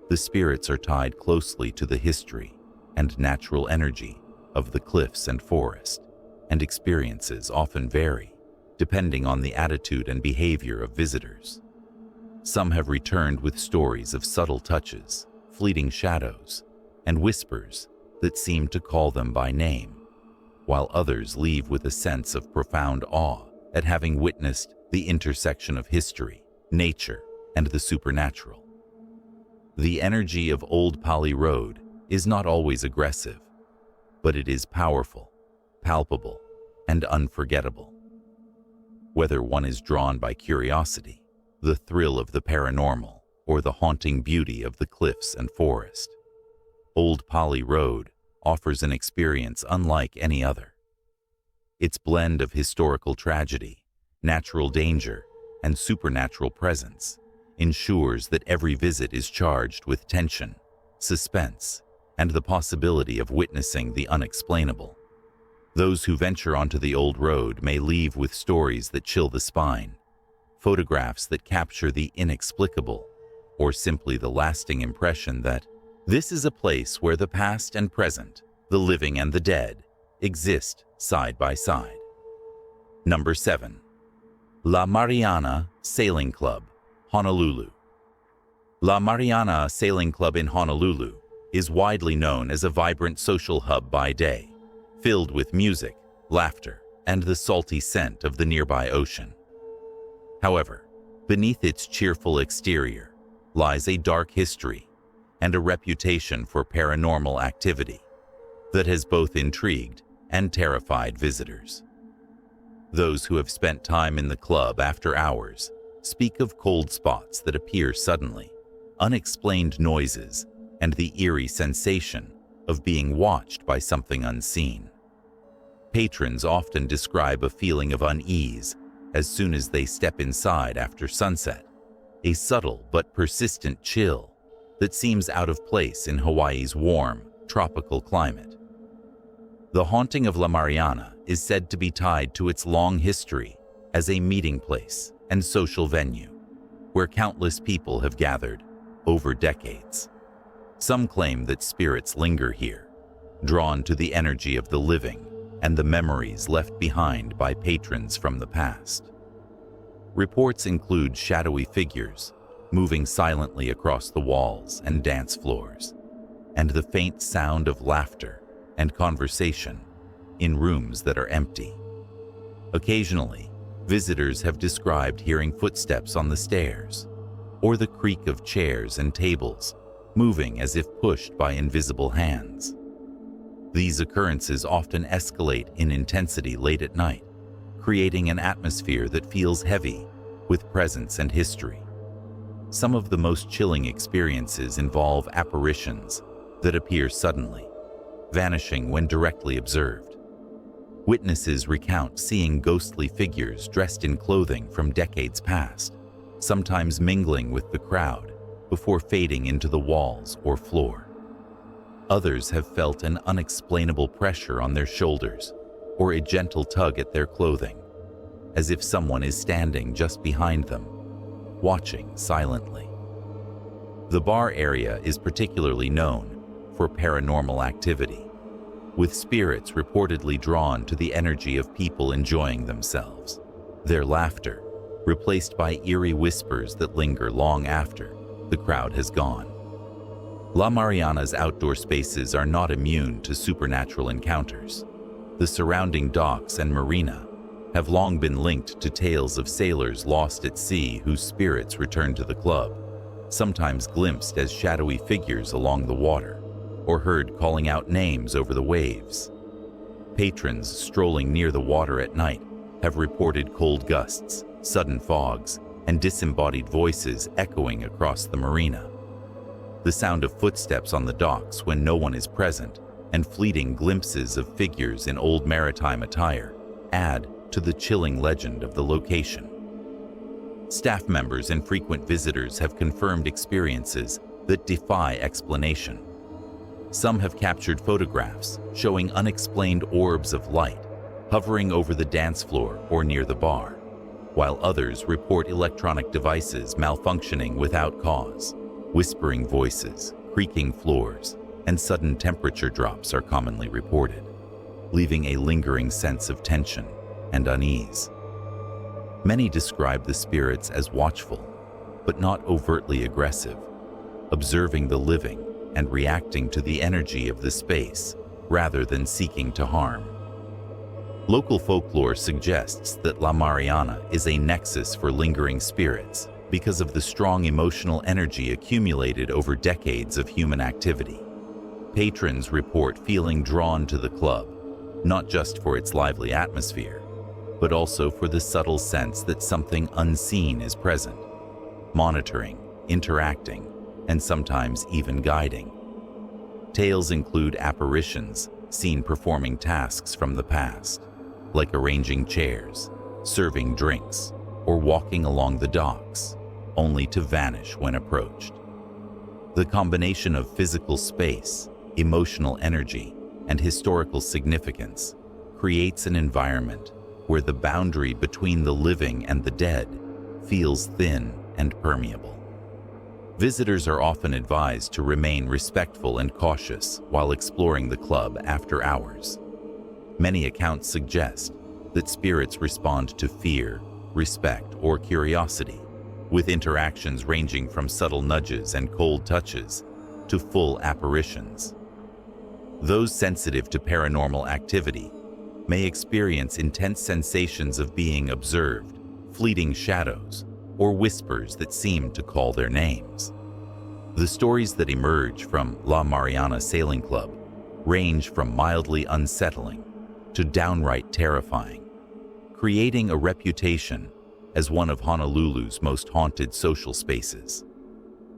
The spirits are tied closely to the history and natural energy of the cliffs and forest, and experiences often vary, depending on the attitude and behavior of visitors. Some have returned with stories of subtle touches, fleeting shadows, and whispers that seem to call them by name, while others leave with a sense of profound awe at having witnessed the intersection of history, nature, and the supernatural. The energy of Old Poly Road is not always aggressive, but it is powerful, palpable, and unforgettable. Whether one is drawn by curiosity, the thrill of the paranormal, or the haunting beauty of the cliffs and forest, Old Poly Road offers an experience unlike any other. Its blend of historical tragedy, natural danger, and supernatural presence ensures that every visit is charged with tension, suspense, and the possibility of witnessing the unexplainable. Those who venture onto the old road may leave with stories that chill the spine, photographs that capture the inexplicable, or simply the lasting impression that this is a place where the past and present, the living and the dead, exist side by side. Number 7. La Mariana Sailing Club, Honolulu. La Mariana Sailing Club in Honolulu is widely known as a vibrant social hub by day, filled with music, laughter, and the salty scent of the nearby ocean. However, beneath its cheerful exterior lies a dark history, and a reputation for paranormal activity that has both intrigued and terrified visitors. Those who have spent time in the club after hours speak of cold spots that appear suddenly, unexplained noises, and the eerie sensation of being watched by something unseen. Patrons often describe a feeling of unease as soon as they step inside after sunset, a subtle but persistent chill that seems out of place in Hawaii's warm, tropical climate. The haunting of La Mariana is said to be tied to its long history as a meeting place and social venue, where countless people have gathered over decades. Some claim that spirits linger here, drawn to the energy of the living and the memories left behind by patrons from the past. Reports include shadowy figures moving silently across the walls and dance floors, and the faint sound of laughter and conversation in rooms that are empty. Occasionally, visitors have described hearing footsteps on the stairs, or the creak of chairs and tables moving as if pushed by invisible hands. These occurrences often escalate in intensity late at night, creating an atmosphere that feels heavy with presence and history. Some of the most chilling experiences involve apparitions that appear suddenly, vanishing when directly observed. Witnesses recount seeing ghostly figures dressed in clothing from decades past, sometimes mingling with the crowd before fading into the walls or floor. Others have felt an unexplainable pressure on their shoulders or a gentle tug at their clothing, as if someone is standing just behind them, watching silently. The bar area is particularly known for paranormal activity, with spirits reportedly drawn to the energy of people enjoying themselves, their laughter replaced by eerie whispers that linger long after the crowd has gone. La Mariana's outdoor spaces are not immune to supernatural encounters. The surrounding docks and marina have long been linked to tales of sailors lost at sea whose spirits return to the club, sometimes glimpsed as shadowy figures along the water, or heard calling out names over the waves. Patrons strolling near the water at night have reported cold gusts, sudden fogs, and disembodied voices echoing across the marina. The sound of footsteps on the docks when no one is present and fleeting glimpses of figures in old maritime attire add to the chilling legend of the location. Staff members and frequent visitors have confirmed experiences that defy explanation. Some have captured photographs showing unexplained orbs of light hovering over the dance floor or near the bar, while others report electronic devices malfunctioning without cause. Whispering voices, creaking floors, and sudden temperature drops are commonly reported, leaving a lingering sense of tension and unease. Many describe the spirits as watchful, but not overtly aggressive, observing the living and reacting to the energy of the space rather than seeking to harm. Local folklore suggests that La Mariana is a nexus for lingering spirits because of the strong emotional energy accumulated over decades of human activity. Patrons report feeling drawn to the club, not just for its lively atmosphere, but also for the subtle sense that something unseen is present, monitoring, interacting, and sometimes even guiding. Tales include apparitions seen performing tasks from the past, like arranging chairs, serving drinks, or walking along the docks, only to vanish when approached. The combination of physical space, emotional energy, and historical significance creates an environment where the boundary between the living and the dead feels thin and permeable. Visitors are often advised to remain respectful and cautious while exploring the club after hours. Many accounts suggest that spirits respond to fear, respect, or curiosity, with interactions ranging from subtle nudges and cold touches to full apparitions. Those sensitive to paranormal activity may experience intense sensations of being observed, fleeting shadows, or whispers that seem to call their names. The stories that emerge from La Mariana Sailing Club range from mildly unsettling to downright terrifying, creating a reputation as one of Honolulu's most haunted social spaces.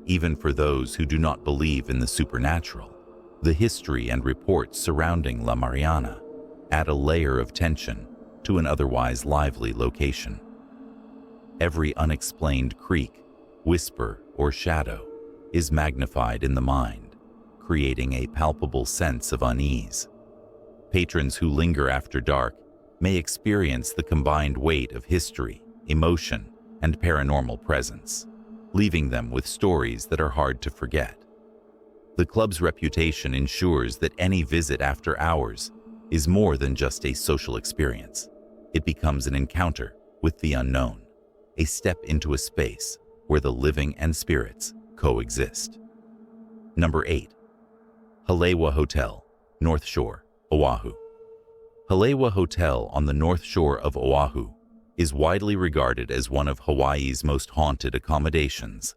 Even for those who do not believe in the supernatural, the history and reports surrounding La Mariana add a layer of tension to an otherwise lively location. Every unexplained creak, whisper, or shadow is magnified in the mind, creating a palpable sense of unease. Patrons who linger after dark may experience the combined weight of history, emotion, and paranormal presence, leaving them with stories that are hard to forget. The club's reputation ensures that any visit after hours is more than just a social experience. It becomes an encounter with the unknown, a step into a space where the living and spirits coexist. Number 8. Halewa Hotel, North Shore, Oahu. Halewa Hotel on the North Shore of Oahu is widely regarded as one of Hawaii's most haunted accommodations,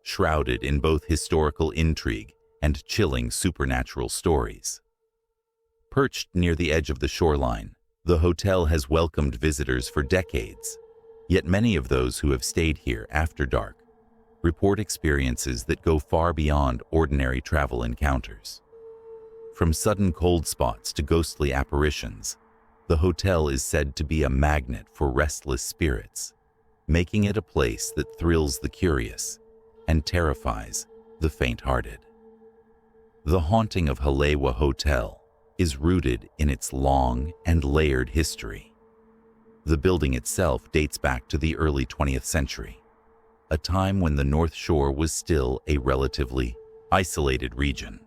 shrouded in both historical intrigue and chilling supernatural stories. Perched near the edge of the shoreline, the hotel has welcomed visitors for decades, yet many of those who have stayed here after dark report experiences that go far beyond ordinary travel encounters. From sudden cold spots to ghostly apparitions, the hotel is said to be a magnet for restless spirits, making it a place that thrills the curious and terrifies the faint-hearted. The haunting of Halewa Hotel is rooted in its long and layered history. The building itself dates back to the early 20th century, a time when the North Shore was still a relatively isolated region.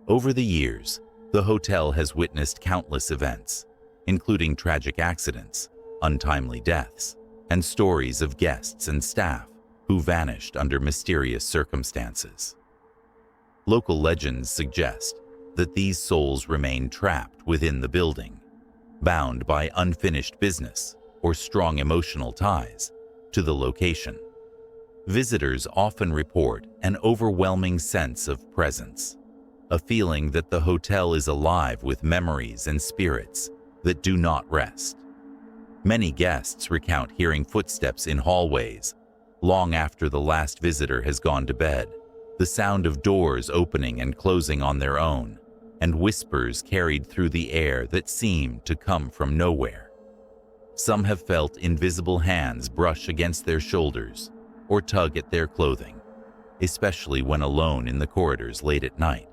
Over the years, the hotel has witnessed countless events, including tragic accidents, untimely deaths, and stories of guests and staff who vanished under mysterious circumstances. Local legends suggest that these souls remain trapped within the building, bound by unfinished business or strong emotional ties to the location. Visitors often report an overwhelming sense of presence, a feeling that the hotel is alive with memories and spirits that do not rest. Many guests recount hearing footsteps in hallways long after the last visitor has gone to bed, the sound of doors opening and closing on their own, and whispers carried through the air that seem to come from nowhere. Some have felt invisible hands brush against their shoulders or tug at their clothing, especially when alone in the corridors late at night.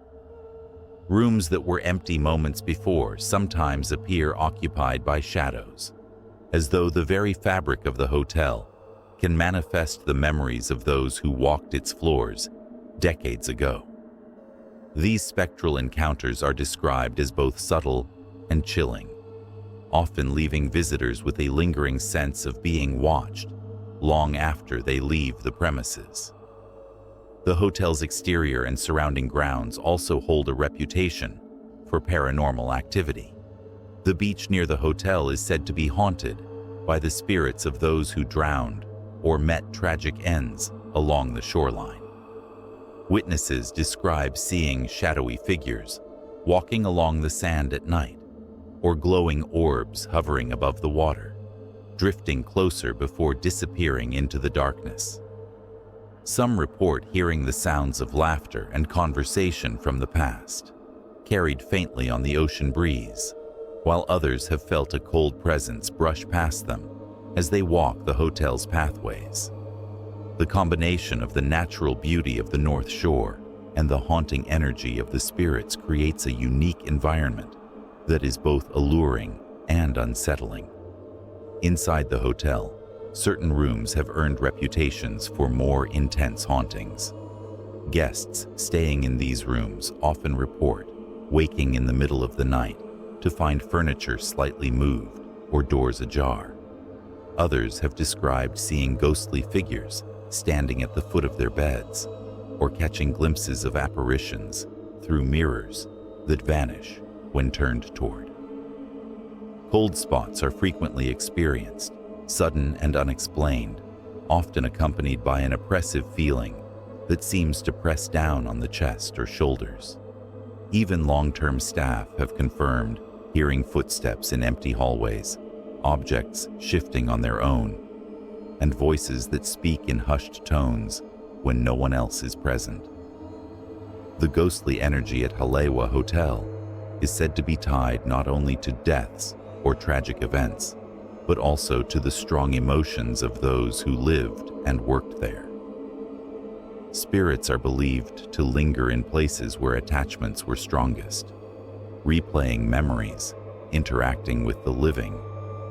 Rooms that were empty moments before sometimes appear occupied by shadows, as though the very fabric of the hotel can manifest the memories of those who walked its floors decades ago. These spectral encounters are described as both subtle and chilling, often leaving visitors with a lingering sense of being watched long after they leave the premises. The hotel's exterior and surrounding grounds also hold a reputation for paranormal activity. The beach near the hotel is said to be haunted by the spirits of those who drowned or met tragic ends along the shoreline. Witnesses describe seeing shadowy figures walking along the sand at night, or glowing orbs hovering above the water, drifting closer before disappearing into the darkness. Some report hearing the sounds of laughter and conversation from the past, carried faintly on the ocean breeze, while others have felt a cold presence brush past them as they walk the hotel's pathways. The combination of the natural beauty of the North Shore and the haunting energy of the spirits creates a unique environment that is both alluring and unsettling. Inside the hotel, certain rooms have earned reputations for more intense hauntings. Guests staying in these rooms often report waking in the middle of the night to find furniture slightly moved or doors ajar. Others have described seeing ghostly figures standing at the foot of their beds, or catching glimpses of apparitions through mirrors that vanish when turned toward. Cold spots are frequently experienced, sudden and unexplained, often accompanied by an oppressive feeling that seems to press down on the chest or shoulders. Even long-term staff have confirmed hearing footsteps in empty hallways, objects shifting on their own, and voices that speak in hushed tones when no one else is present. The ghostly energy at Halewa Hotel is said to be tied not only to deaths or tragic events, but also to the strong emotions of those who lived and worked there. Spirits are believed to linger in places where attachments were strongest, replaying memories, interacting with the living,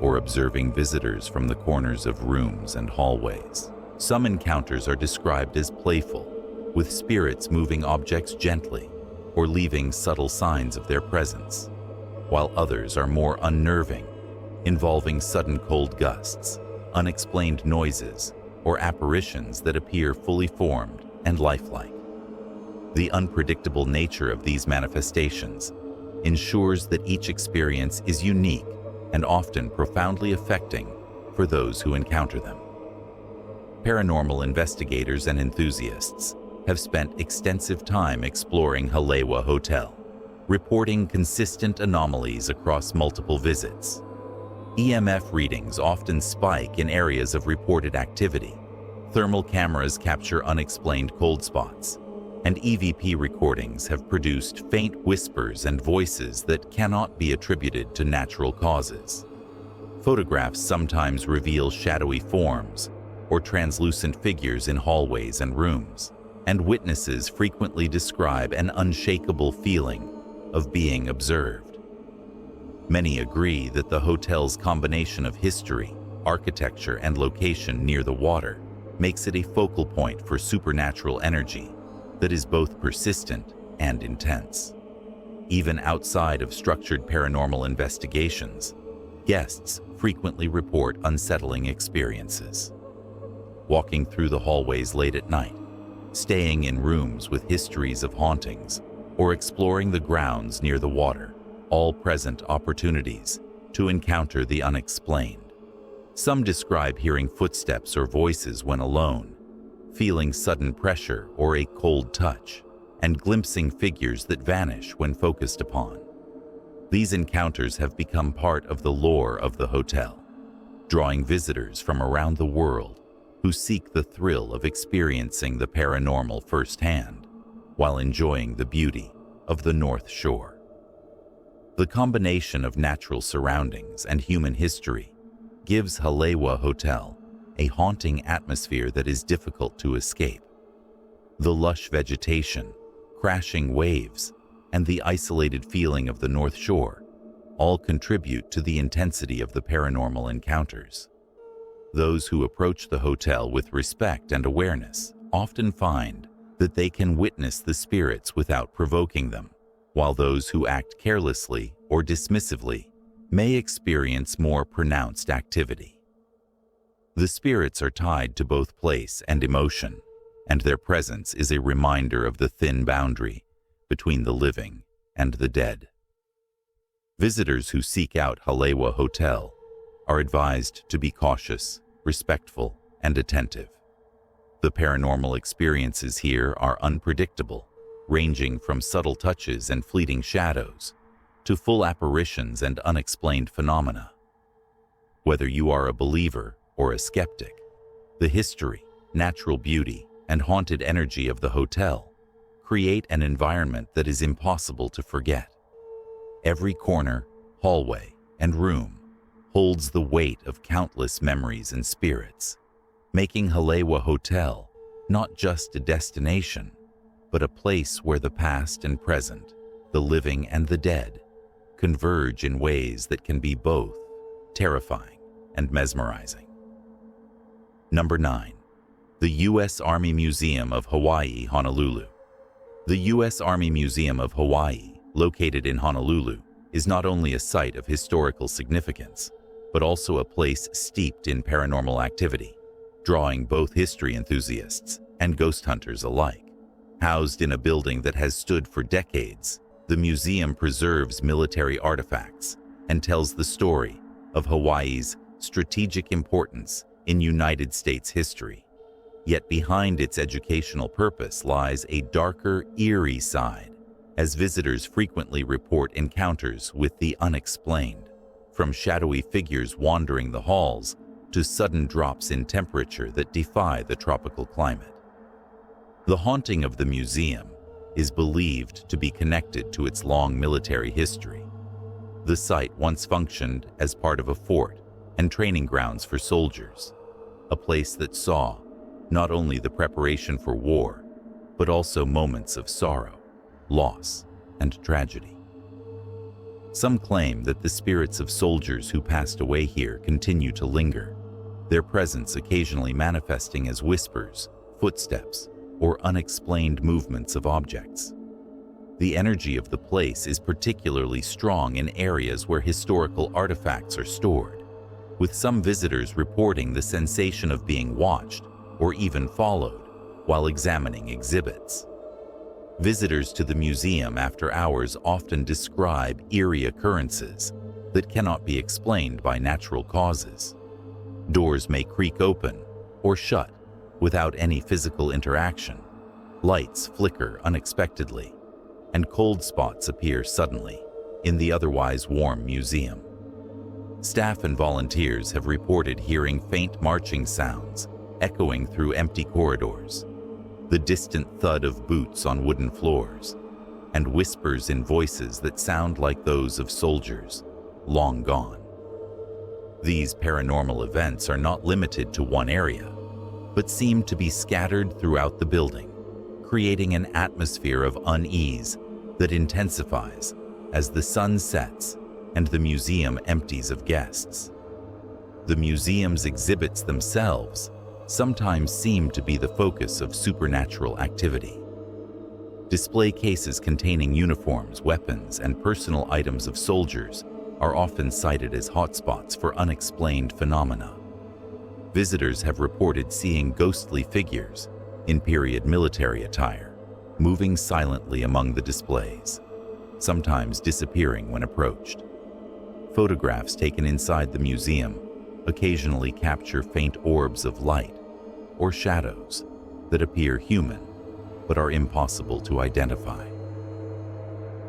or observing visitors from the corners of rooms and hallways. Some encounters are described as playful, with spirits moving objects gently or leaving subtle signs of their presence, while others are more unnerving, involving sudden cold gusts, unexplained noises, or apparitions that appear fully formed and lifelike. The unpredictable nature of these manifestations ensures that each experience is unique and often profoundly affecting for those who encounter them. Paranormal investigators and enthusiasts have spent extensive time exploring Halewa Hotel, reporting consistent anomalies across multiple visits. EMF readings often spike in areas of reported activity. Thermal cameras capture unexplained cold spots, and EVP recordings have produced faint whispers and voices that cannot be attributed to natural causes. Photographs sometimes reveal shadowy forms or translucent figures in hallways and rooms, and witnesses frequently describe an unshakable feeling of being observed. Many agree that the hotel's combination of history, architecture, and location near the water makes it a focal point for supernatural energy that is both persistent and intense. Even outside of structured paranormal investigations, guests frequently report unsettling experiences. Walking through the hallways late at night, staying in rooms with histories of hauntings, or exploring the grounds near the water, all present opportunities to encounter the unexplained. Some describe hearing footsteps or voices when alone, feeling sudden pressure or a cold touch, and glimpsing figures that vanish when focused upon. These encounters have become part of the lore of the hotel, drawing visitors from around the world who seek the thrill of experiencing the paranormal firsthand while enjoying the beauty of the North Shore. The combination of natural surroundings and human history gives Halewa Hotel a haunting atmosphere that is difficult to escape. The lush vegetation, crashing waves, and the isolated feeling of the North Shore all contribute to the intensity of the paranormal encounters. Those who approach the hotel with respect and awareness often find that they can witness the spirits without provoking them, while those who act carelessly or dismissively may experience more pronounced activity. The spirits are tied to both place and emotion, and their presence is a reminder of the thin boundary between the living and the dead. Visitors who seek out Halewa Hotel are advised to be cautious, respectful, and attentive. The paranormal experiences here are unpredictable, ranging from subtle touches and fleeting shadows to full apparitions and unexplained phenomena. Whether you are a believer or a skeptic, the history, natural beauty, and haunted energy of the hotel create an environment that is impossible to forget. Every corner, hallway, and room holds the weight of countless memories and spirits, making Halewa Hotel not just a destination, but a place where the past and present, the living and the dead, converge in ways that can be both terrifying and mesmerizing. Number 9. The U.S. Army Museum of Hawaii, Honolulu. The U.S. Army Museum of Hawaii, located in Honolulu, is not only a site of historical significance, but also a place steeped in paranormal activity, drawing both history enthusiasts and ghost hunters alike. Housed in a building that has stood for decades, the museum preserves military artifacts and tells the story of Hawaii's strategic importance in United States history. Yet behind its educational purpose lies a darker, eerie side, as visitors frequently report encounters with the unexplained, from shadowy figures wandering the halls to sudden drops in temperature that defy the tropical climate. The haunting of the museum is believed to be connected to its long military history. The site once functioned as part of a fort and training grounds for soldiers, a place that saw not only the preparation for war, but also moments of sorrow, loss, and tragedy. Some claim that the spirits of soldiers who passed away here continue to linger, their presence occasionally manifesting as whispers, footsteps, or unexplained movements of objects. The energy of the place is particularly strong in areas where historical artifacts are stored, with some visitors reporting the sensation of being watched or even followed while examining exhibits. Visitors to the museum after hours often describe eerie occurrences that cannot be explained by natural causes. Doors may creak open or shut without any physical interaction. Lights flicker unexpectedly, and cold spots appear suddenly in the otherwise warm museum. Staff and volunteers have reported hearing faint marching sounds echoing through empty corridors, the distant thud of boots on wooden floors, and whispers in voices that sound like those of soldiers long gone. These paranormal events are not limited to one area, but seem to be scattered throughout the building, creating an atmosphere of unease that intensifies as the sun sets and the museum empties of guests. The museum's exhibits themselves sometimes seem to be the focus of supernatural activity. Display cases containing uniforms, weapons, and personal items of soldiers are often cited as hotspots for unexplained phenomena. Visitors have reported seeing ghostly figures in period military attire, moving silently among the displays, sometimes disappearing when approached. Photographs taken inside the museum occasionally capture faint orbs of light or shadows that appear human but are impossible to identify.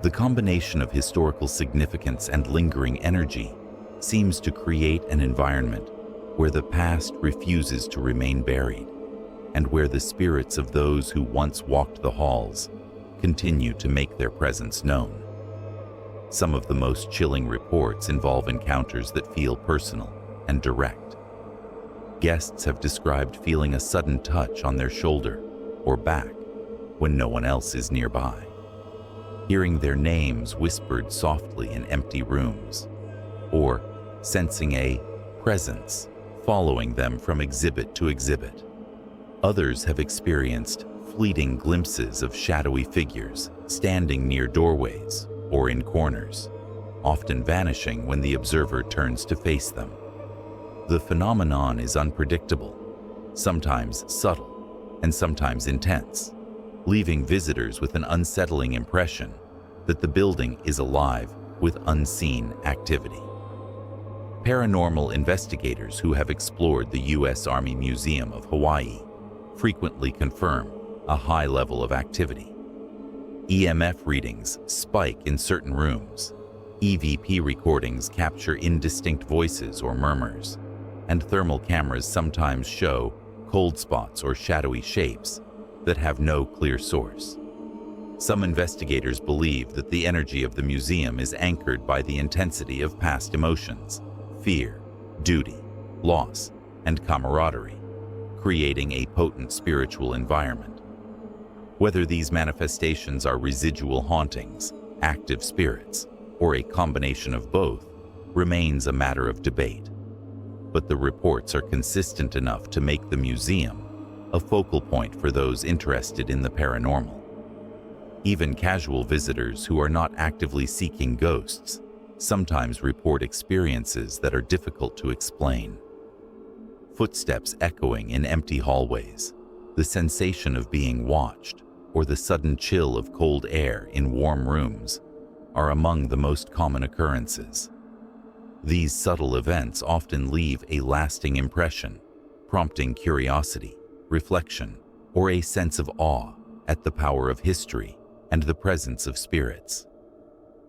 The combination of historical significance and lingering energy seems to create an environment where the past refuses to remain buried, and where the spirits of those who once walked the halls continue to make their presence known. Some of the most chilling reports involve encounters that feel personal and direct. Guests have described feeling a sudden touch on their shoulder or back when no one else is nearby, hearing their names whispered softly in empty rooms, or sensing a presence following them from exhibit to exhibit. Others have experienced fleeting glimpses of shadowy figures standing near doorways or in corners, often vanishing when the observer turns to face them. The phenomenon is unpredictable, sometimes subtle, and sometimes intense, leaving visitors with an unsettling impression that the building is alive with unseen activity. Paranormal investigators who have explored the U.S. Army Museum of Hawaii frequently confirm a high level of activity. EMF readings spike in certain rooms, EVP recordings capture indistinct voices or murmurs, and thermal cameras sometimes show cold spots or shadowy shapes that have no clear source. Some investigators believe that the energy of the museum is anchored by the intensity of past emotions, fear, duty, loss, and camaraderie, creating a potent spiritual environment. Whether these manifestations are residual hauntings, active spirits, or a combination of both remains a matter of debate. But the reports are consistent enough to make the museum a focal point for those interested in the paranormal. Even casual visitors who are not actively seeking ghosts sometimes report experiences that are difficult to explain. Footsteps echoing in empty hallways, the sensation of being watched, or the sudden chill of cold air in warm rooms are among the most common occurrences. These subtle events often leave a lasting impression, prompting curiosity, reflection, or a sense of awe at the power of history and the presence of spirits.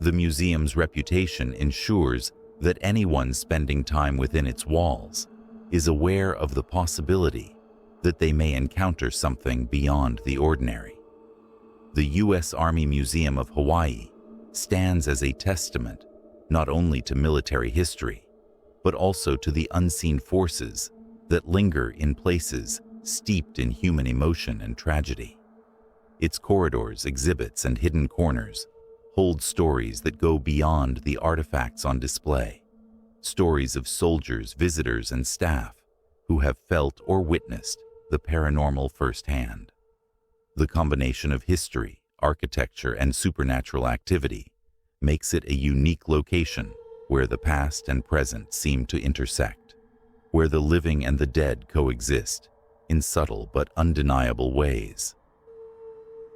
The museum's reputation ensures that anyone spending time within its walls is aware of the possibility that they may encounter something beyond the ordinary. The U.S. Army Museum of Hawaii stands as a testament not only to military history, but also to the unseen forces that linger in places steeped in human emotion and tragedy. Its corridors, exhibits, and hidden corners hold stories that go beyond the artifacts on display, stories of soldiers, visitors, and staff who have felt or witnessed the paranormal firsthand. The combination of history, architecture, and supernatural activity makes it a unique location where the past and present seem to intersect, where the living and the dead coexist in subtle but undeniable ways.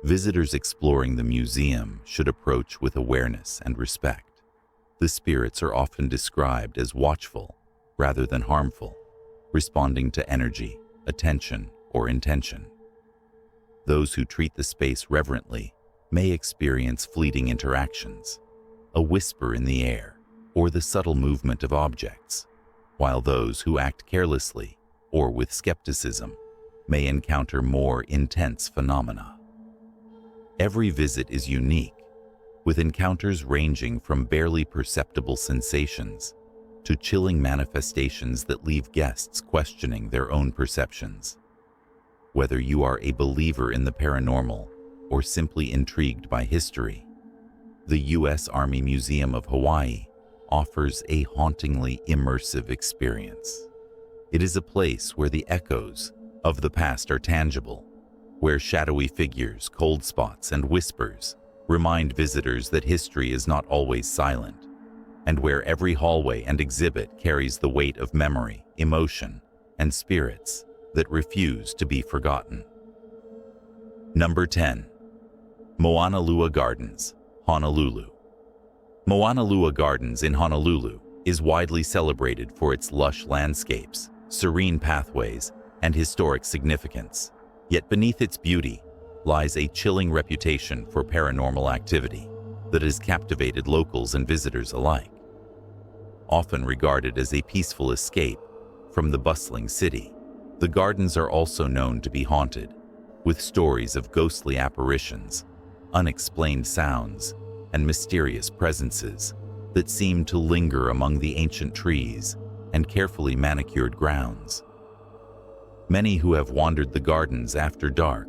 Visitors exploring the museum should approach with awareness and respect. The spirits are often described as watchful rather than harmful, responding to energy, attention, or intention. Those who treat the space reverently may experience fleeting interactions, a whisper in the air, or the subtle movement of objects, while those who act carelessly or with skepticism may encounter more intense phenomena. Every visit is unique, with encounters ranging from barely perceptible sensations to chilling manifestations that leave guests questioning their own perceptions. Whether you are a believer in the paranormal or simply intrigued by history, the U.S. Army Museum of Hawaii offers a hauntingly immersive experience. It is a place where the echoes of the past are tangible, where shadowy figures, cold spots, and whispers remind visitors that history is not always silent, and where every hallway and exhibit carries the weight of memory, emotion, and spirits that refuse to be forgotten. Number 10. Mauna Lua Gardens, Honolulu. Mauna Lua Gardens in Honolulu is widely celebrated for its lush landscapes, serene pathways, and historic significance. Yet beneath its beauty lies a chilling reputation for paranormal activity that has captivated locals and visitors alike. Often regarded as a peaceful escape from the bustling city, the gardens are also known to be haunted, with stories of ghostly apparitions, unexplained sounds, and mysterious presences that seem to linger among the ancient trees and carefully manicured grounds. Many who have wandered the gardens after dark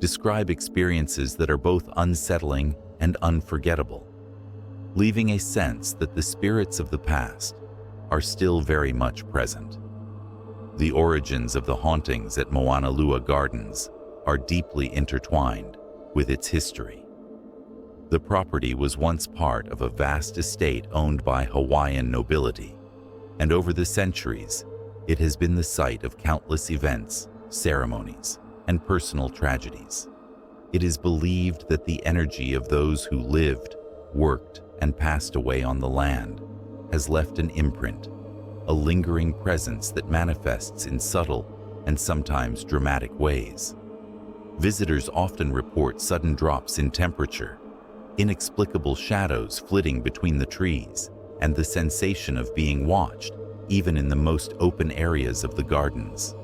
describe experiences that are both unsettling and unforgettable, leaving a sense that the spirits of the past are still very much present. The origins of the hauntings at Mauna Lua Gardens are deeply intertwined with its history. The property was once part of a vast estate owned by Hawaiian nobility, and over the centuries, it has been the site of countless events, ceremonies, and personal tragedies. It is believed that the energy of those who lived, worked, and passed away on the land has left an imprint, a lingering presence that manifests in subtle and sometimes dramatic ways. Visitors often report sudden drops in temperature, inexplicable shadows flitting between the trees, and the sensation of being watched even in the most open areas of the gardens.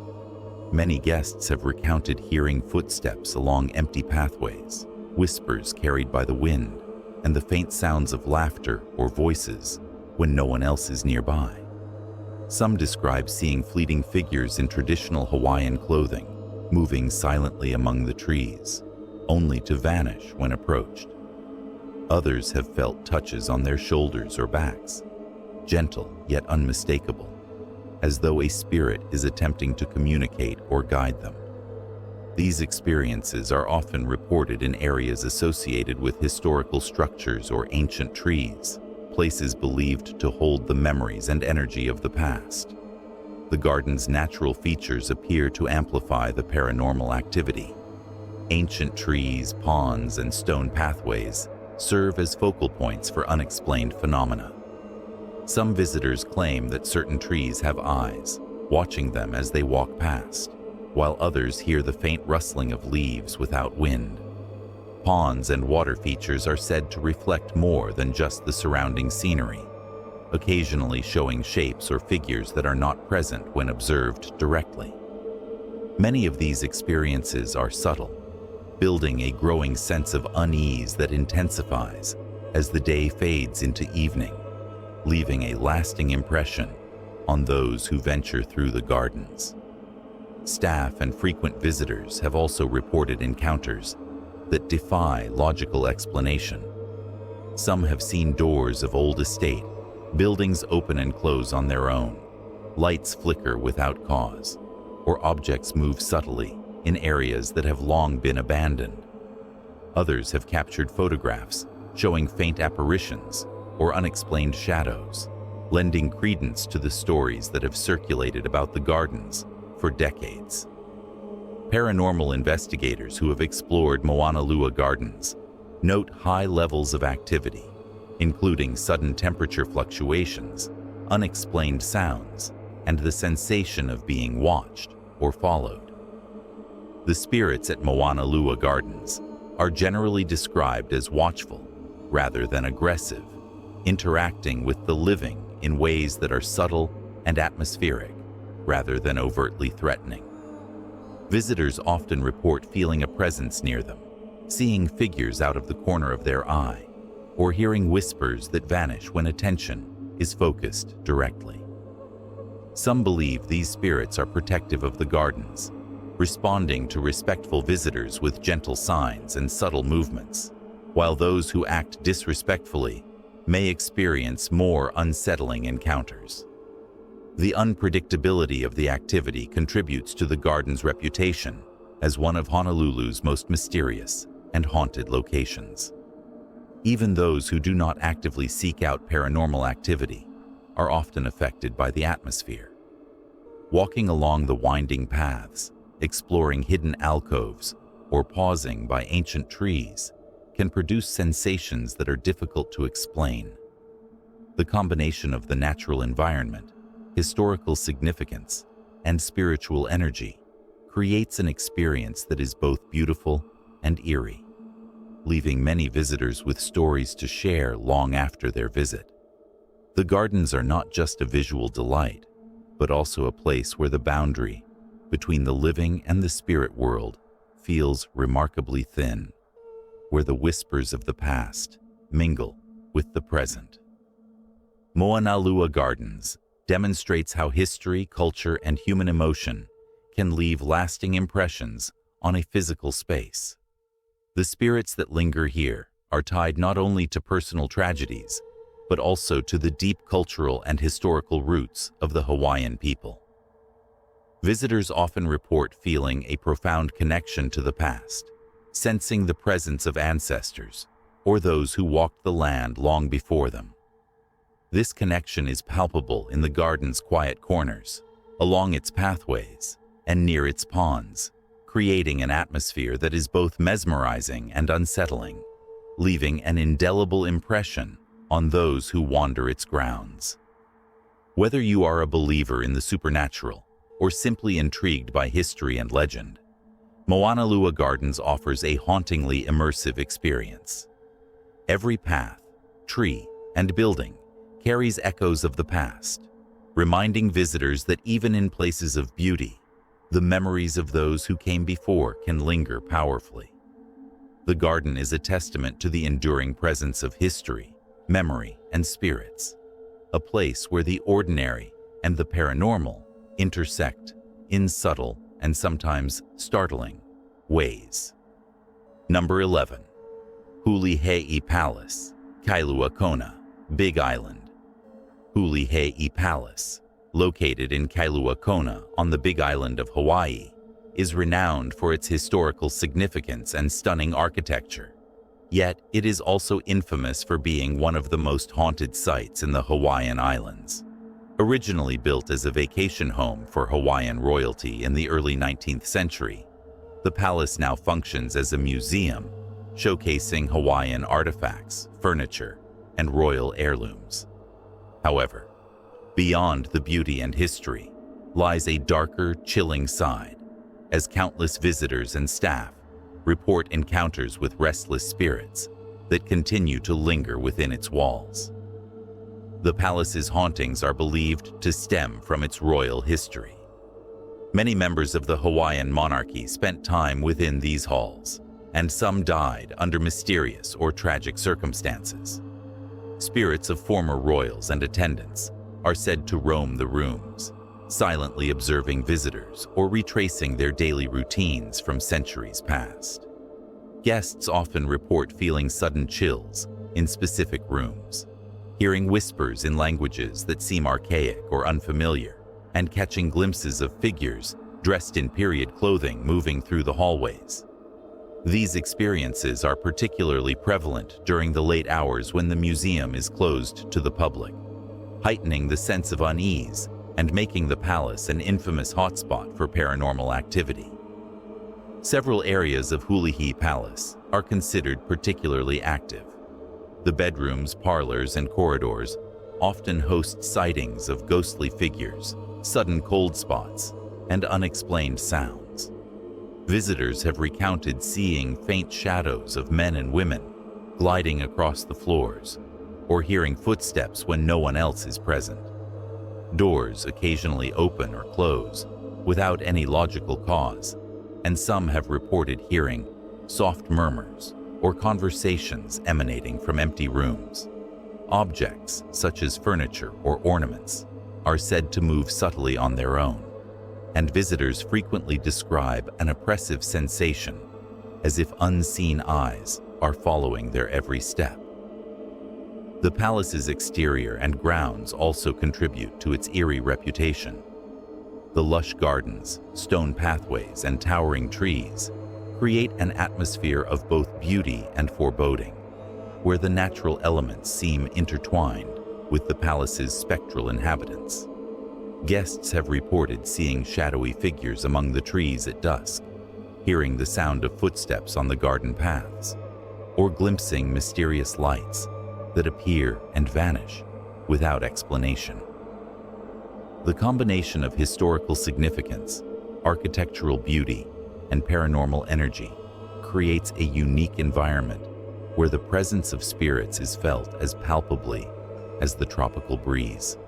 Many guests have recounted hearing footsteps along empty pathways, whispers carried by the wind, and the faint sounds of laughter or voices when no one else is nearby. Some describe seeing fleeting figures in traditional Hawaiian clothing, moving silently among the trees, only to vanish when approached. Others have felt touches on their shoulders or backs, gentle yet unmistakable, as though a spirit is attempting to communicate or guide them. These experiences are often reported in areas associated with historical structures or ancient trees, places believed to hold the memories and energy of the past. The garden's natural features appear to amplify the paranormal activity. Ancient trees, ponds, and stone pathways serve as focal points for unexplained phenomena. Some visitors claim that certain trees have eyes, watching them as they walk past, while others hear the faint rustling of leaves without wind. Ponds and water features are said to reflect more than just the surrounding scenery, occasionally showing shapes or figures that are not present when observed directly. Many of these experiences are subtle, building a growing sense of unease that intensifies as the day fades into evening, leaving a lasting impression on those who venture through the gardens. Staff and frequent visitors have also reported encounters that defy logical explanation. Some have seen doors of old estate, buildings open and close on their own, lights flicker without cause, or objects move subtly in areas that have long been abandoned. Others have captured photographs showing faint apparitions or unexplained shadows, lending credence to the stories that have circulated about the gardens for decades. Paranormal investigators who have explored Mauna Lua Gardens note high levels of activity, including sudden temperature fluctuations, unexplained sounds, and the sensation of being watched or followed. The spirits at Mauna Lua Gardens are generally described as watchful rather than aggressive, interacting with the living in ways that are subtle and atmospheric rather than overtly threatening. Visitors often report feeling a presence near them, seeing figures out of the corner of their eye, or hearing whispers that vanish when attention is focused directly. Some believe these spirits are protective of the gardens, responding to respectful visitors with gentle signs and subtle movements, while those who act disrespectfully may experience more unsettling encounters. The unpredictability of the activity contributes to the garden's reputation as one of Honolulu's most mysterious and haunted locations. Even those who do not actively seek out paranormal activity are often affected by the atmosphere. Walking along the winding paths, exploring hidden alcoves, or pausing by ancient trees can produce sensations that are difficult to explain. The combination of the natural environment, historical significance, and spiritual energy creates an experience that is both beautiful and eerie, leaving many visitors with stories to share long after their visit. The gardens are not just a visual delight, but also a place where the boundary between the living and the spirit world feels remarkably thin, where the whispers of the past mingle with the present. Mauna Lua Gardens demonstrates how history, culture, and human emotion can leave lasting impressions on a physical space. The spirits that linger here are tied not only to personal tragedies, but also to the deep cultural and historical roots of the Hawaiian people. Visitors often report feeling a profound connection to the past, sensing the presence of ancestors or those who walked the land long before them. This connection is palpable in the garden's quiet corners, along its pathways, and near its ponds, creating an atmosphere that is both mesmerizing and unsettling, leaving an indelible impression on those who wander its grounds. Whether you are a believer in the supernatural or simply intrigued by history and legend, Mauna Lua Gardens offers a hauntingly immersive experience. Every path, tree, and building carries echoes of the past, reminding visitors that even in places of beauty, the memories of those who came before can linger powerfully. The garden is a testament to the enduring presence of history, memory, and spirits, a place where the ordinary and the paranormal intersect in subtle and sometimes startling ways. Number 11. Hulihei Palace, Kailua Kona, Big Island. Hulihei Palace, located in Kailua Kona on the Big Island of Hawaii, is renowned for its historical significance and stunning architecture. Yet, it is also infamous for being one of the most haunted sites in the Hawaiian Islands. Originally built as a vacation home for Hawaiian royalty in the early 19th century, the palace now functions as a museum, showcasing Hawaiian artifacts, furniture, and royal heirlooms. However, beyond the beauty and history lies a darker, chilling side, as countless visitors and staff report encounters with restless spirits that continue to linger within its walls. The palace's hauntings are believed to stem from its royal history. Many members of the Hawaiian monarchy spent time within these halls, and some died under mysterious or tragic circumstances. Spirits of former royals and attendants are said to roam the rooms, silently observing visitors or retracing their daily routines from centuries past. Guests often report feeling sudden chills in specific rooms, hearing whispers in languages that seem archaic or unfamiliar, and catching glimpses of figures dressed in period clothing moving through the hallways. These experiences are particularly prevalent during the late hours when the museum is closed to the public, heightening the sense of unease and making the palace an infamous hotspot for paranormal activity. Several areas of Hulihi Palace are considered particularly active. The bedrooms, parlors, and corridors often host sightings of ghostly figures, sudden cold spots, and unexplained sounds. Visitors have recounted seeing faint shadows of men and women gliding across the floors, or hearing footsteps when no one else is present. Doors occasionally open or close without any logical cause, and some have reported hearing soft murmurs or conversations emanating from empty rooms. Objects, such as furniture or ornaments, are said to move subtly on their own, and visitors frequently describe an oppressive sensation, as if unseen eyes are following their every step. The palace's exterior and grounds also contribute to its eerie reputation. The lush gardens, stone pathways, and towering trees create an atmosphere of both beauty and foreboding, where the natural elements seem intertwined with the palace's spectral inhabitants. Guests have reported seeing shadowy figures among the trees at dusk, hearing the sound of footsteps on the garden paths, or glimpsing mysterious lights that appear and vanish without explanation. The combination of historical significance, architectural beauty, and paranormal energy creates a unique environment where the presence of spirits is felt as palpably as the tropical breeze.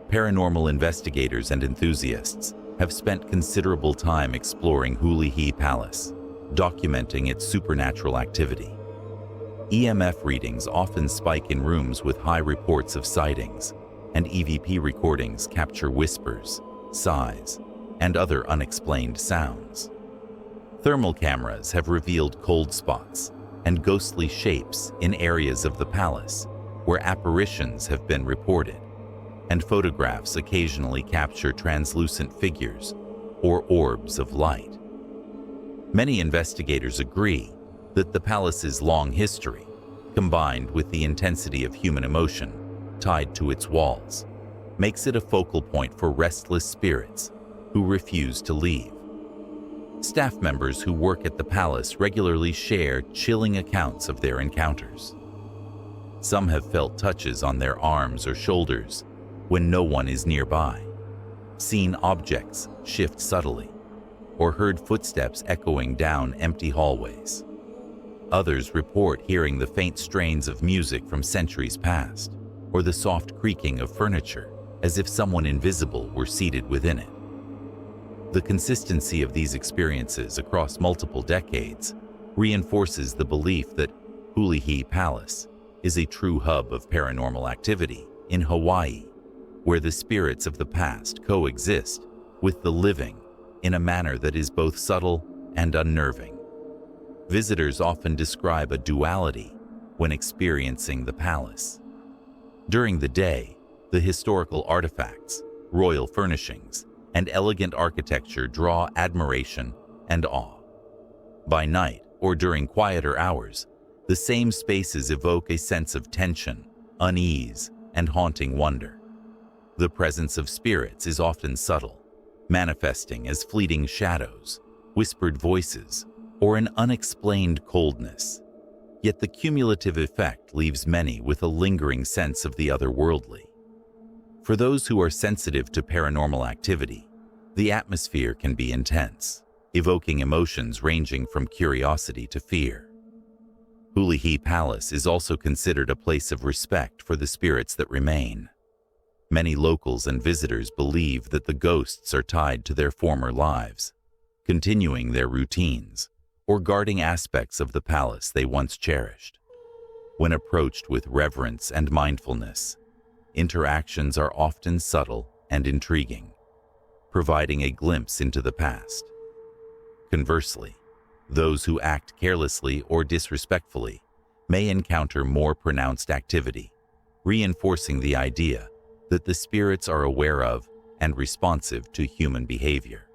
Paranormal investigators and enthusiasts have spent considerable time exploring Hulihi Palace, documenting its supernatural activity. EMF readings often spike in rooms with high reports of sightings, and EVP recordings capture whispers, sighs, and other unexplained sounds. Thermal cameras have revealed cold spots and ghostly shapes in areas of the palace where apparitions have been reported, and photographs occasionally capture translucent figures or orbs of light. Many investigators agree that the palace's long history, combined with the intensity of human emotion tied to its walls, makes it a focal point for restless spirits who refuse to leave. Staff members who work at the palace regularly share chilling accounts of their encounters. Some have felt touches on their arms or shoulders when no one is nearby, seen objects shift subtly, or heard footsteps echoing down empty hallways. Others report hearing the faint strains of music from centuries past, or the soft creaking of furniture as if someone invisible were seated within it. The consistency of these experiences across multiple decades reinforces the belief that Hulihi Palace is a true hub of paranormal activity in Hawaii, where the spirits of the past coexist with the living in a manner that is both subtle and unnerving. Visitors often describe a duality when experiencing the palace. During the day, the historical artifacts, royal furnishings, and elegant architecture draw admiration and awe. By night, or during quieter hours, the same spaces evoke a sense of tension, unease, and haunting wonder. The presence of spirits is often subtle, manifesting as fleeting shadows, whispered voices, or an unexplained coldness. Yet the cumulative effect leaves many with a lingering sense of the otherworldly. For those who are sensitive to paranormal activity, The atmosphere can be intense, evoking emotions ranging from curiosity to fear. Hoolihi Palace is also considered a place of respect for the spirits that remain. Many locals and visitors believe that the ghosts are tied to their former lives, continuing their routines, or guarding aspects of the palace they once cherished. When approached with reverence and mindfulness, interactions are often subtle and intriguing, providing a glimpse into the past. Conversely, those who act carelessly or disrespectfully may encounter more pronounced activity, reinforcing the idea that the spirits are aware of and responsive to human behavior.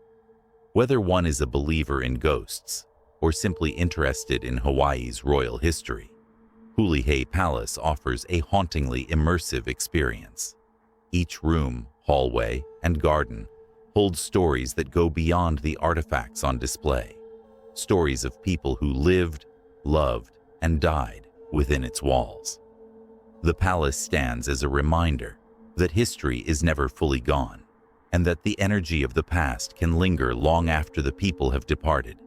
Whether one is a believer in ghosts or simply interested in Hawaii's royal history, Hoolihi Palace offers a hauntingly immersive experience. Each room, hallway, and garden holds stories that go beyond the artifacts on display, stories of people who lived, loved, and died within its walls. The palace stands as a reminder that history is never fully gone, and that the energy of the past can linger long after the people have departed,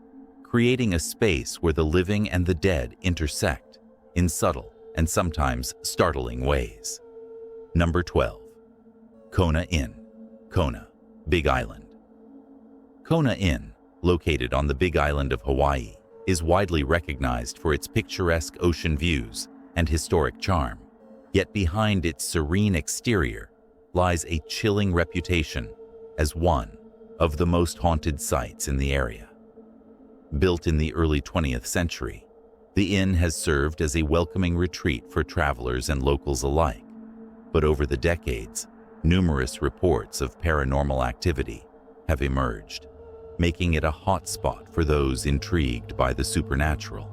creating a space where the living and the dead intersect in subtle and sometimes startling ways. Number 12. Kona Inn, Kona, Big Island. Kona Inn, located on the Big Island of Hawaii, is widely recognized for its picturesque ocean views and historic charm. Yet behind its serene exterior lies a chilling reputation as one of the most haunted sites in the area. Built in the early 20th century, the inn has served as a welcoming retreat for travelers and locals alike. But over the decades, numerous reports of paranormal activity have emerged, making it a hotspot for those intrigued by the supernatural.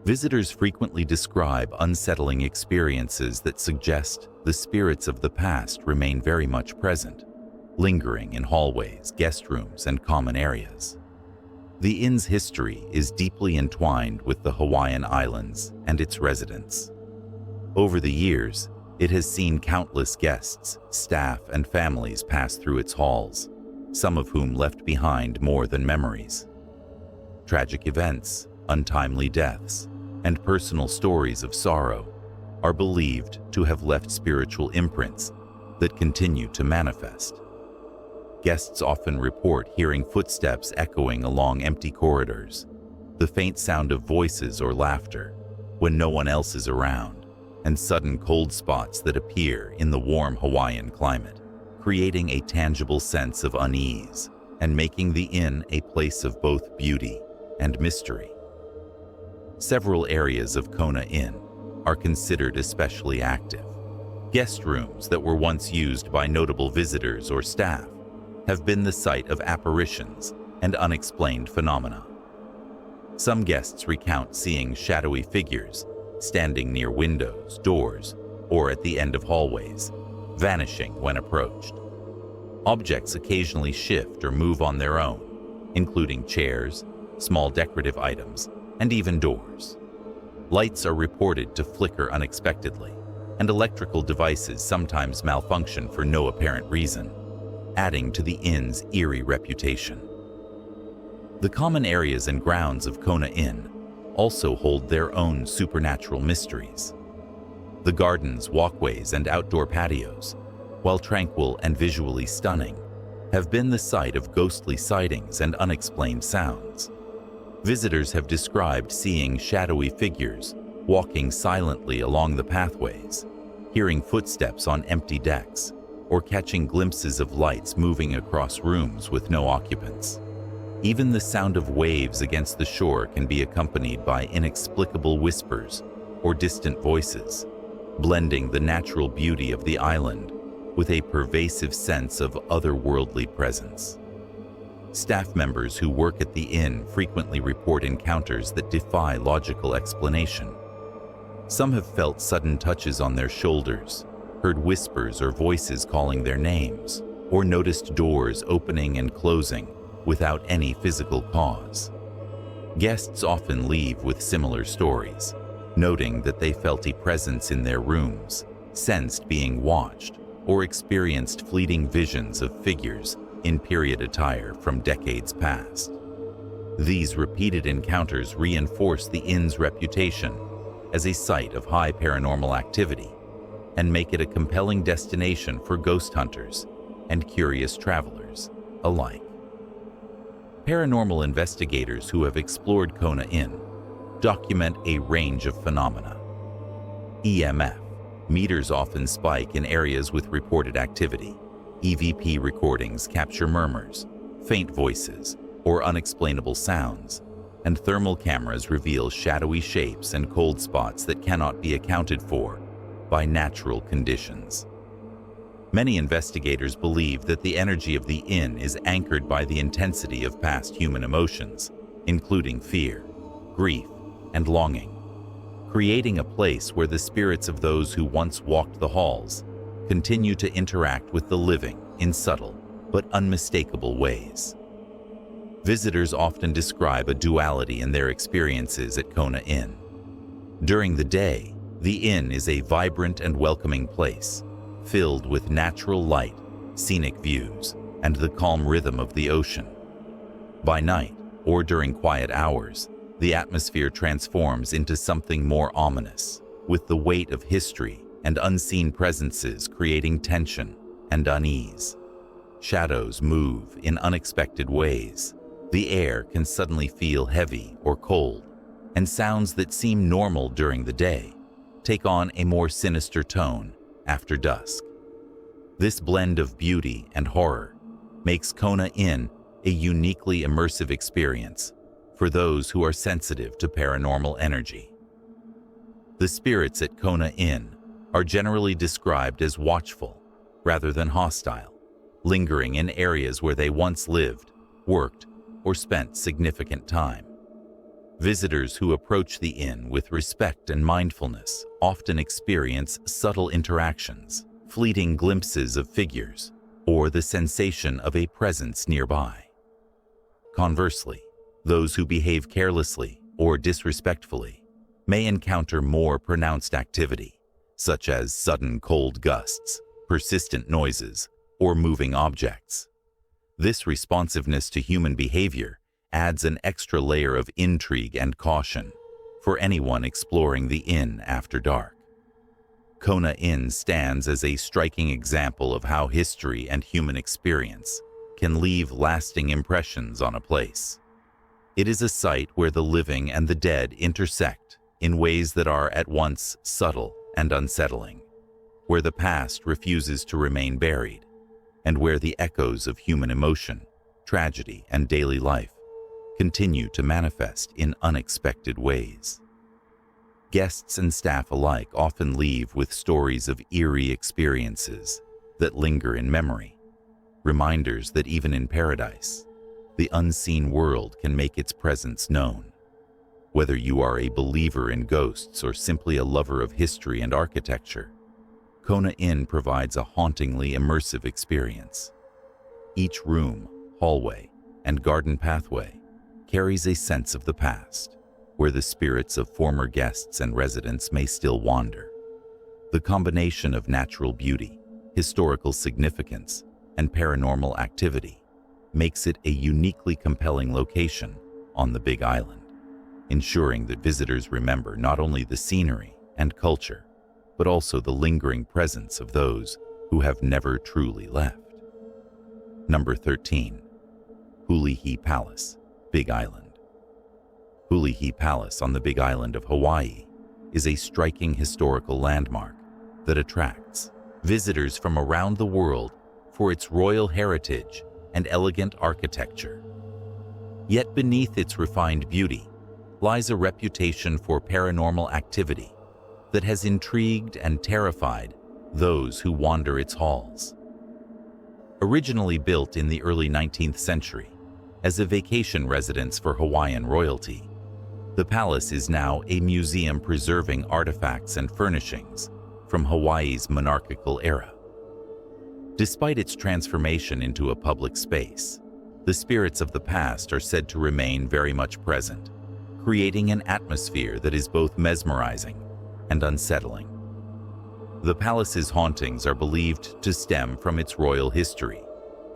Visitors frequently describe unsettling experiences that suggest the spirits of the past remain very much present, lingering in hallways, guest rooms, and common areas. The inn's history is deeply entwined with the Hawaiian Islands and its residents. Over the years, it has seen countless guests, staff, and families pass through its halls, some of whom left behind more than memories. Tragic events, untimely deaths, and personal stories of sorrow are believed to have left spiritual imprints that continue to manifest. Guests often report hearing footsteps echoing along empty corridors, the faint sound of voices or laughter when no one else is around, and sudden cold spots that appear in the warm Hawaiian climate, creating a tangible sense of unease and making the inn a place of both beauty and mystery. Several areas of Kona Inn are considered especially active. Guest rooms that were once used by notable visitors or staff have been the site of apparitions and unexplained phenomena. Some guests recount seeing shadowy figures standing near windows, doors, or at the end of hallways, vanishing when approached. Objects occasionally shift or move on their own, including chairs, small decorative items, and even doors. Lights are reported to flicker unexpectedly, and electrical devices sometimes malfunction for no apparent reason, adding to the inn's eerie reputation. The common areas and grounds of Kona Inn also hold their own supernatural mysteries. The gardens, walkways, and outdoor patios, while tranquil and visually stunning, have been the site of ghostly sightings and unexplained sounds. Visitors have described seeing shadowy figures walking silently along the pathways, hearing footsteps on empty decks, or catching glimpses of lights moving across rooms with no occupants. Even the sound of waves against the shore can be accompanied by inexplicable whispers or distant voices, blending the natural beauty of the island with a pervasive sense of otherworldly presence. Staff members who work at the inn frequently report encounters that defy logical explanation. Some have felt sudden touches on their shoulders, heard whispers or voices calling their names, or noticed doors opening and closing without any physical cause. Guests often leave with similar stories, noting that they felt a presence in their rooms, sensed being watched, or experienced fleeting visions of figures in period attire from decades past. These repeated encounters reinforce the inn's reputation as a site of high paranormal activity and make it a compelling destination for ghost hunters and curious travelers alike. Paranormal investigators who have explored Kona Inn document a range of phenomena. EMF meters often spike in areas with reported activity. EVP recordings capture murmurs, faint voices, or unexplainable sounds, and thermal cameras reveal shadowy shapes and cold spots that cannot be accounted for by natural conditions. Many investigators believe that the energy of the inn is anchored by the intensity of past human emotions, including fear, grief, and longing, creating a place where the spirits of those who once walked the halls continue to interact with the living in subtle but unmistakable ways. Visitors often describe a duality in their experiences at Kona Inn. During the day, the inn is a vibrant and welcoming place, filled with natural light, scenic views, and the calm rhythm of the ocean. By night, or during quiet hours, the atmosphere transforms into something more ominous, with the weight of history and unseen presences creating tension and unease. Shadows move in unexpected ways. The air can suddenly feel heavy or cold, and sounds that seem normal during the day take on a more sinister tone after dusk. This blend of beauty and horror makes Kona Inn a uniquely immersive experience for those who are sensitive to paranormal energy. The spirits at Kona Inn are generally described as watchful rather than hostile, lingering in areas where they once lived, worked, or spent significant time. Visitors who approach the inn with respect and mindfulness often experience subtle interactions, fleeting glimpses of figures, or the sensation of a presence nearby. Conversely, those who behave carelessly or disrespectfully may encounter more pronounced activity, such as sudden cold gusts, persistent noises, or moving objects. This responsiveness to human behavior adds an extra layer of intrigue and caution for anyone exploring the inn after dark. Kona Inn stands as a striking example of how history and human experience can leave lasting impressions on a place. It is a site where the living and the dead intersect in ways that are at once subtle and unsettling, where the past refuses to remain buried, and where the echoes of human emotion, tragedy, and daily life continue to manifest in unexpected ways. Guests and staff alike often leave with stories of eerie experiences that linger in memory, reminders that even in paradise, the unseen world can make its presence known. Whether you are a believer in ghosts or simply a lover of history and architecture, Kona Inn provides a hauntingly immersive experience. Each room, hallway, and garden pathway carries a sense of the past, where the spirits of former guests and residents may still wander. The combination of natural beauty, historical significance, and paranormal activity makes it a uniquely compelling location on the Big Island, ensuring that visitors remember not only the scenery and culture, but also the lingering presence of those who have never truly left. Number 13. Hulihi Palace, Big Island. Hulihi Palace on the Big Island of Hawaii is a striking historical landmark that attracts visitors from around the world for its royal heritage and elegant architecture. Yet beneath its refined beauty lies a reputation for paranormal activity that has intrigued and terrified those who wander its halls. Originally built in the early 19th century as a vacation residence for Hawaiian royalty, the palace is now a museum preserving artifacts and furnishings from Hawaii's monarchical era. Despite its transformation into a public space, the spirits of the past are said to remain very much present, creating an atmosphere that is both mesmerizing and unsettling. The palace's hauntings are believed to stem from its royal history,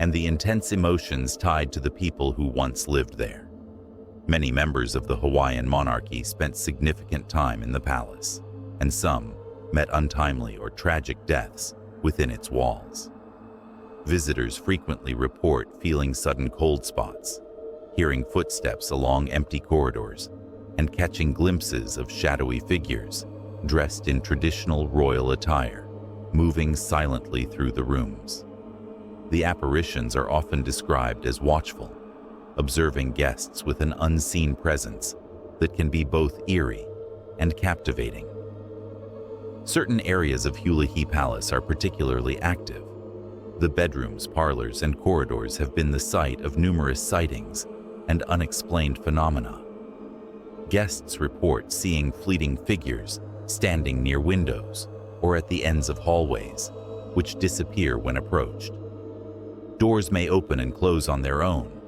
and the intense emotions tied to the people who once lived there. Many members of the Hawaiian monarchy spent significant time in the palace, and some met untimely or tragic deaths within its walls. Visitors frequently report feeling sudden cold spots, hearing footsteps along empty corridors, and catching glimpses of shadowy figures dressed in traditional royal attire, moving silently through the rooms. The apparitions are often described as watchful, observing guests with an unseen presence that can be both eerie and captivating. Certain areas of Hulihi Palace are particularly active. The bedrooms, parlors, and corridors have been the site of numerous sightings and unexplained phenomena. Guests report seeing fleeting figures standing near windows or at the ends of hallways, which disappear when approached. Doors may open and close on their own,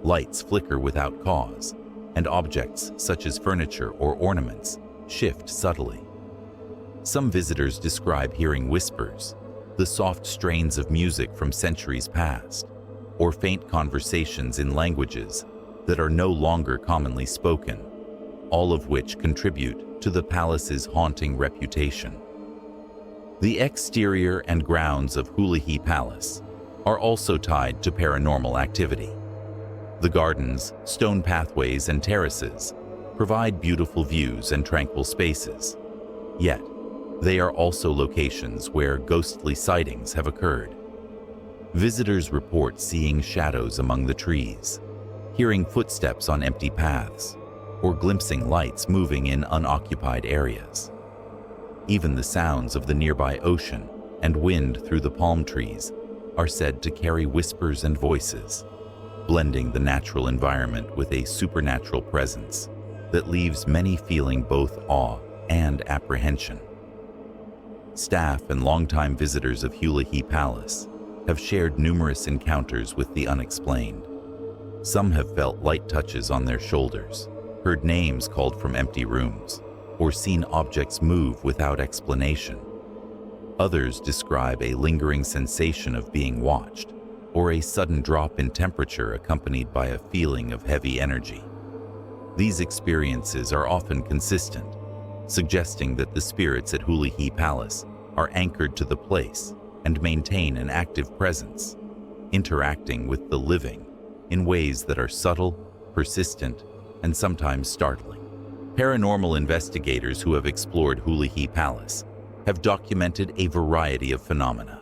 lights flicker without cause, and objects such as furniture or ornaments shift subtly. Some visitors describe hearing whispers, the soft strains of music from centuries past, or faint conversations in languages that are no longer commonly spoken, all of which contribute to the palace's haunting reputation. The exterior and grounds of Hulihi Palace are also tied to paranormal activity. The gardens, stone pathways, and terraces provide beautiful views and tranquil spaces. Yet, they are also locations where ghostly sightings have occurred. Visitors report seeing shadows among the trees, hearing footsteps on empty paths, or glimpsing lights moving in unoccupied areas. Even the sounds of the nearby ocean and wind through the palm trees are said to carry whispers and voices, blending the natural environment with a supernatural presence that leaves many feeling both awe and apprehension. Staff and longtime visitors of Hulihi Palace have shared numerous encounters with the unexplained. Some have felt light touches on their shoulders, heard names called from empty rooms, or seen objects move without explanation. Others describe a lingering sensation of being watched, or a sudden drop in temperature accompanied by a feeling of heavy energy. These experiences are often consistent, suggesting that the spirits at Hulihi Palace are anchored to the place and maintain an active presence, interacting with the living in ways that are subtle, persistent, and sometimes startling. Paranormal investigators who have explored Hulihi Palace have documented a variety of phenomena.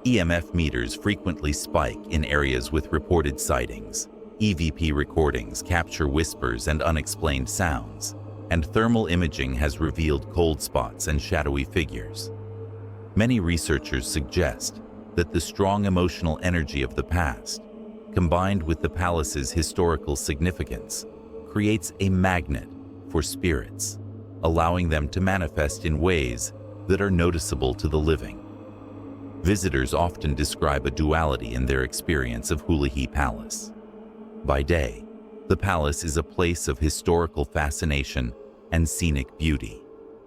EMF meters frequently spike in areas with reported sightings. EVP recordings capture whispers and unexplained sounds, and thermal imaging has revealed cold spots and shadowy figures. Many researchers suggest that the strong emotional energy of the past, combined with the palace's historical significance, creates a magnet for spirits, allowing them to manifest in ways that are noticeable to the living. Visitors often describe a duality in their experience of Hulihi Palace. By day, the palace is a place of historical fascination and scenic beauty,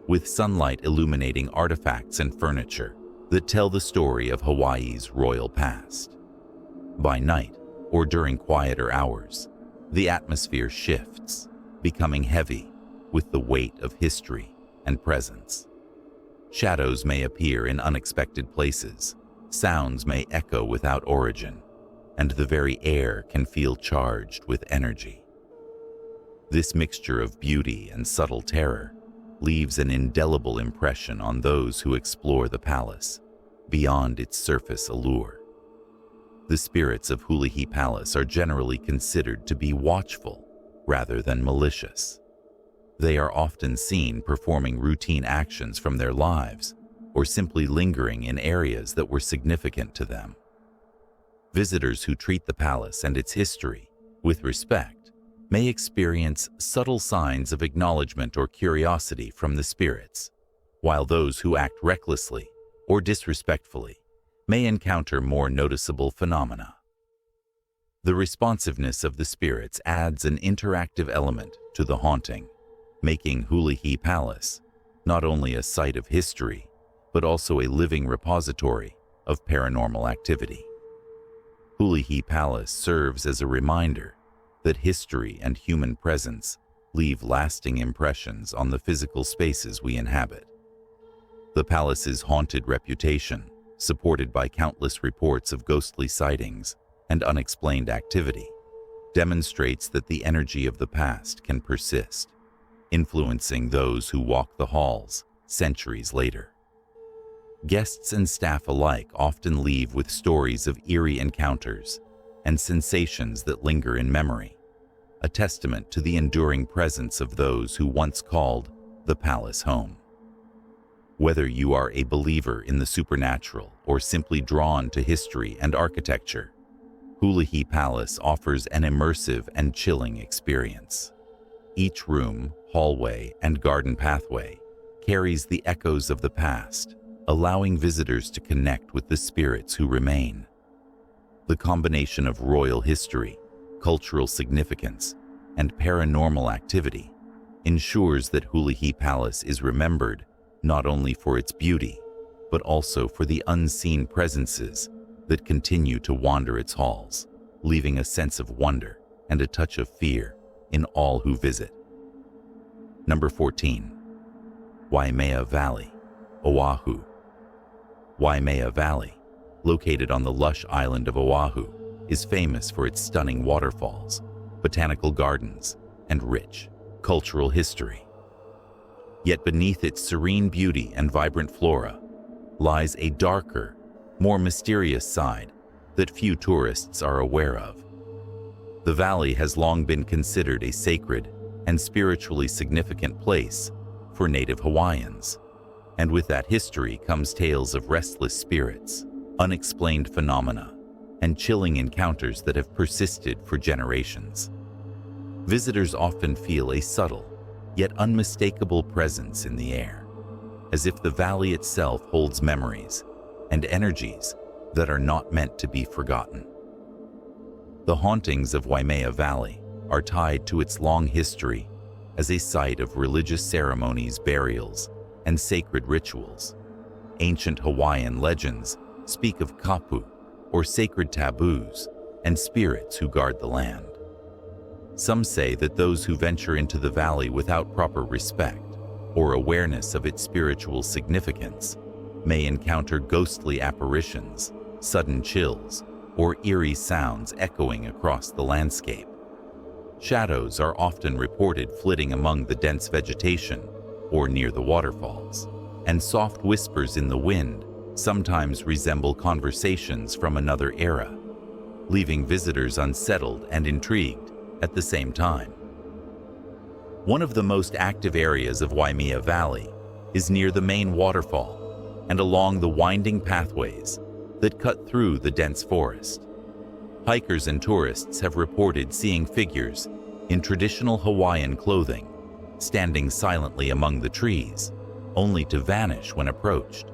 with sunlight illuminating artifacts and furniture that tell the story of Hawaii's royal past. By night, or during quieter hours, the atmosphere shifts, becoming heavy with the weight of history and presence. Shadows may appear in unexpected places, sounds may echo without origin, and the very air can feel charged with energy. This mixture of beauty and subtle terror leaves an indelible impression on those who explore the palace, beyond its surface allure. The spirits of Hulihi Palace are generally considered to be watchful rather than malicious. They are often seen performing routine actions from their lives or simply lingering in areas that were significant to them. Visitors who treat the palace and its history with respect may experience subtle signs of acknowledgement or curiosity from the spirits, while those who act recklessly or disrespectfully may encounter more noticeable phenomena. The responsiveness of the spirits adds an interactive element to the haunting, making Hulihi Palace not only a site of history, but also a living repository of paranormal activity. Hoolihi Palace serves as a reminder that history and human presence leave lasting impressions on the physical spaces we inhabit. The palace's haunted reputation, supported by countless reports of ghostly sightings and unexplained activity, demonstrates that the energy of the past can persist, influencing those who walk the halls centuries later. Guests and staff alike often leave with stories of eerie encounters and sensations that linger in memory, a testament to the enduring presence of those who once called the palace home. Whether you are a believer in the supernatural or simply drawn to history and architecture, Hoolihi Palace offers an immersive and chilling experience. Each room, hallway, and garden pathway carries the echoes of the past, allowing visitors to connect with the spirits who remain. The combination of royal history, cultural significance, and paranormal activity ensures that Hoolihi Palace is remembered not only for its beauty, but also for the unseen presences that continue to wander its halls, leaving a sense of wonder and a touch of fear in all who visit. Number 14. Waimea Valley, Oahu. Waimea Valley, located on the lush island of Oahu, is famous for its stunning waterfalls, botanical gardens, and rich cultural history. Yet beneath its serene beauty and vibrant flora lies a darker, more mysterious side that few tourists are aware of. The valley has long been considered a sacred and spiritually significant place for native Hawaiians, and with that history comes tales of restless spirits, unexplained phenomena, and chilling encounters that have persisted for generations. Visitors often feel a subtle, yet unmistakable presence in the air, as if the valley itself holds memories and energies that are not meant to be forgotten. The hauntings of Waimea Valley are tied to its long history as a site of religious ceremonies, burials, and sacred rituals. Ancient Hawaiian legends speak of kapu, or sacred taboos, and spirits who guard the land. Some say that those who venture into the valley without proper respect or awareness of its spiritual significance may encounter ghostly apparitions, sudden chills, or eerie sounds echoing across the landscape. Shadows are often reported flitting among the dense vegetation or near the waterfalls, and soft whispers in the wind sometimes resemble conversations from another era, leaving visitors unsettled and intrigued at the same time. One of the most active areas of Waimea Valley is near the main waterfall and along the winding pathways that cut through the dense forest. Hikers and tourists have reported seeing figures in traditional Hawaiian clothing standing silently among the trees, only to vanish when approached.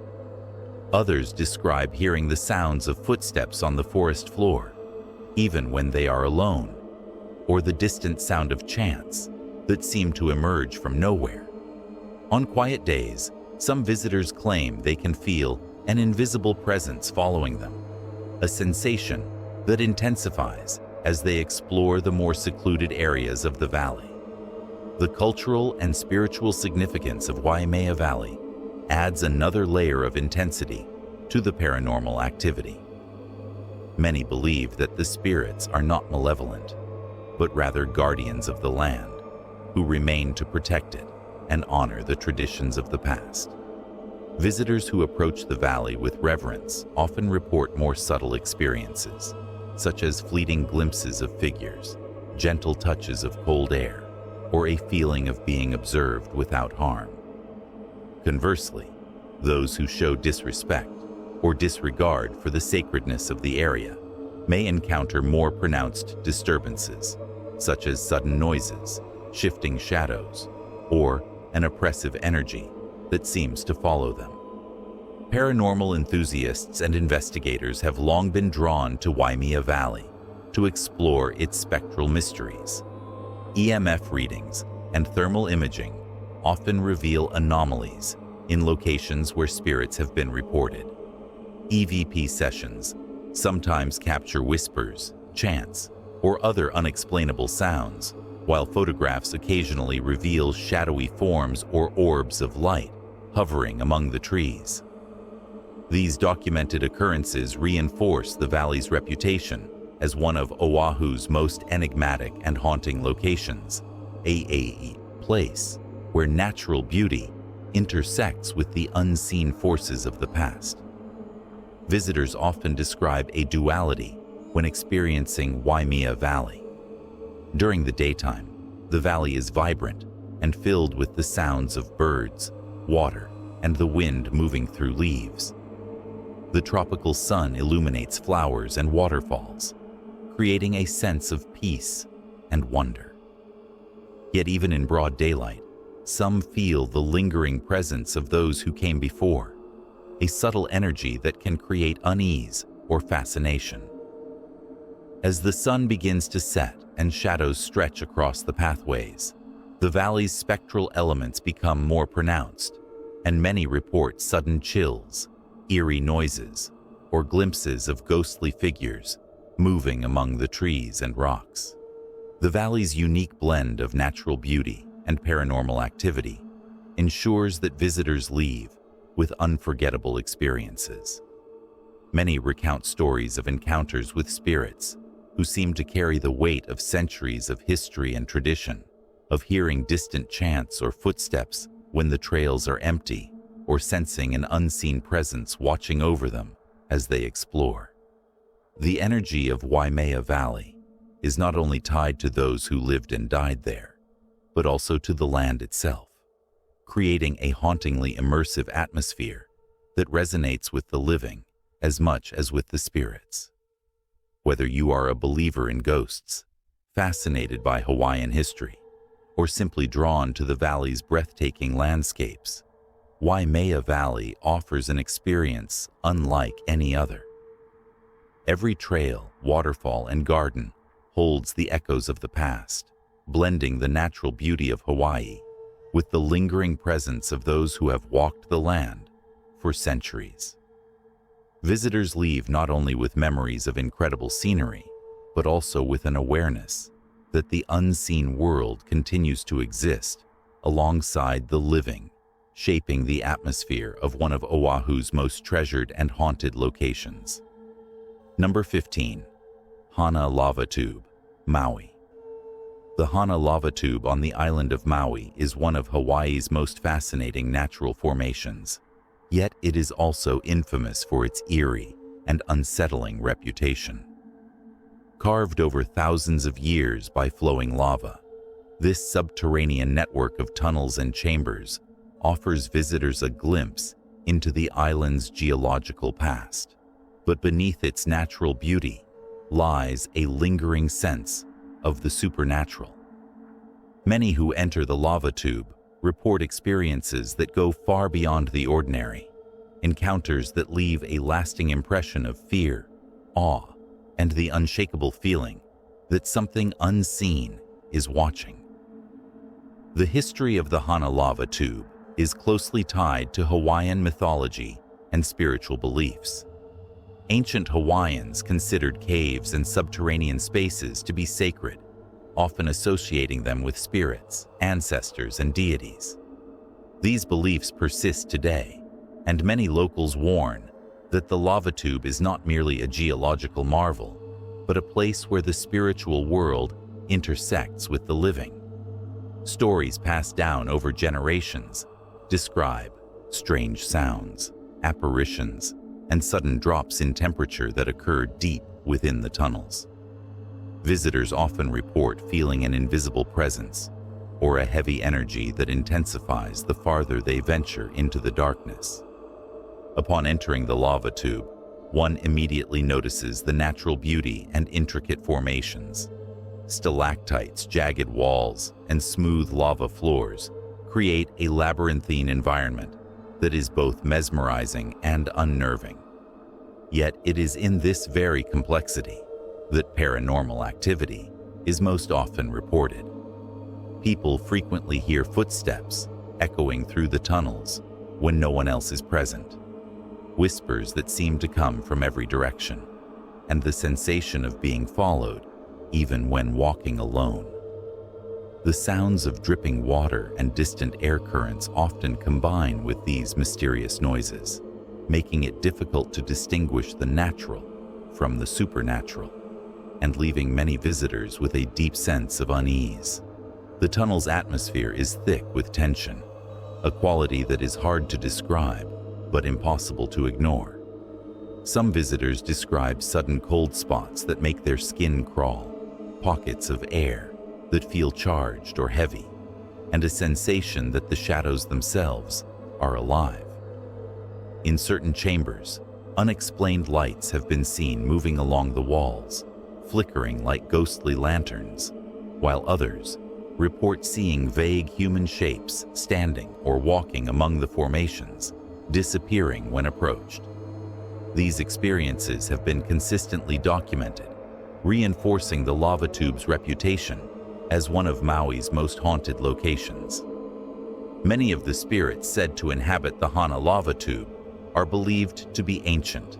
Others describe hearing the sounds of footsteps on the forest floor, even when they are alone, or the distant sound of chants that seem to emerge from nowhere. On quiet days, some visitors claim they can feel an invisible presence following them, a sensation that intensifies as they explore the more secluded areas of the valley. The cultural and spiritual significance of Waimea Valley adds another layer of intensity to the paranormal activity. Many believe that the spirits are not malevolent, but rather guardians of the land, who remain to protect it and honor the traditions of the past. Visitors who approach the valley with reverence often report more subtle experiences, such as fleeting glimpses of figures, gentle touches of cold air, or a feeling of being observed without harm. Conversely, those who show disrespect or disregard for the sacredness of the area may encounter more pronounced disturbances, such as sudden noises, shifting shadows, or an oppressive energy that seems to follow them. Paranormal enthusiasts and investigators have long been drawn to Waimea Valley to explore its spectral mysteries. EMF readings and thermal imaging often reveal anomalies in locations where spirits have been reported. EVP sessions sometimes capture whispers, chants, or other unexplainable sounds, while photographs occasionally reveal shadowy forms or orbs of light hovering among the trees. These documented occurrences reinforce the valley's reputation as one of Oahu's most enigmatic and haunting locations, a place where natural beauty intersects with the unseen forces of the past. Visitors often describe a duality when experiencing Waimea Valley. During the daytime, the valley is vibrant and filled with the sounds of birds, water, and the wind moving through leaves. The tropical sun illuminates flowers and waterfalls, creating a sense of peace and wonder. Yet even in broad daylight, some feel the lingering presence of those who came before, a subtle energy that can create unease or fascination. As the sun begins to set and shadows stretch across the pathways, the valley's spectral elements become more pronounced, and many report sudden chills, eerie noises, or glimpses of ghostly figures moving among the trees and rocks. The valley's unique blend of natural beauty and paranormal activity ensures that visitors leave with unforgettable experiences. Many recount stories of encounters with spirits who seem to carry the weight of centuries of history and tradition, of hearing distant chants or footsteps when the trails are empty, or sensing an unseen presence watching over them as they explore. The energy of Waimea Valley is not only tied to those who lived and died there, but also to the land itself, creating a hauntingly immersive atmosphere that resonates with the living as much as with the spirits. Whether you are a believer in ghosts, fascinated by Hawaiian history, or simply drawn to the valley's breathtaking landscapes, Waimea Valley offers an experience unlike any other. Every trail, waterfall, and garden holds the echoes of the past, blending the natural beauty of Hawaii with the lingering presence of those who have walked the land for centuries. Visitors leave not only with memories of incredible scenery, but also with an awareness that the unseen world continues to exist alongside the living, shaping the atmosphere of one of Oahu's most treasured and haunted locations. Number 15. Hana Lava Tube, Maui. The Hana Lava Tube on the island of Maui is one of Hawaii's most fascinating natural formations, yet it is also infamous for its eerie and unsettling reputation. Carved over thousands of years by flowing lava, this subterranean network of tunnels and chambers offers visitors a glimpse into the island's geological past. But beneath its natural beauty lies a lingering sense of the supernatural. Many who enter the lava tube report experiences that go far beyond the ordinary, encounters that leave a lasting impression of fear, awe, and the unshakable feeling that something unseen is watching. The history of the Hana Lava Tube is closely tied to Hawaiian mythology and spiritual beliefs. Ancient Hawaiians considered caves and subterranean spaces to be sacred, often associating them with spirits, ancestors, and deities. These beliefs persist today, and many locals warn that the lava tube is not merely a geological marvel, but a place where the spiritual world intersects with the living. Stories passed down over generations describe strange sounds, apparitions, and sudden drops in temperature that occur deep within the tunnels. Visitors often report feeling an invisible presence or a heavy energy that intensifies the farther they venture into the darkness. Upon entering the lava tube, one immediately notices the natural beauty and intricate formations. Stalactites, jagged walls, and smooth lava floors create a labyrinthine environment that is both mesmerizing and unnerving. Yet it is in this very complexity that paranormal activity is most often reported. People frequently hear footsteps echoing through the tunnels when no one else is present, whispers that seem to come from every direction, and the sensation of being followed, even when walking alone. The sounds of dripping water and distant air currents often combine with these mysterious noises, making it difficult to distinguish the natural from the supernatural, and leaving many visitors with a deep sense of unease. The tunnel's atmosphere is thick with tension, a quality that is hard to describe but impossible to ignore. Some visitors describe sudden cold spots that make their skin crawl, pockets of air that feel charged or heavy, and a sensation that the shadows themselves are alive. In certain chambers, unexplained lights have been seen moving along the walls, flickering like ghostly lanterns, while others report seeing vague human shapes standing or walking among the formations, disappearing when approached. These experiences have been consistently documented, reinforcing the lava tube's reputation as one of Maui's most haunted locations. Many of the spirits said to inhabit the Hana lava tube are believed to be ancient,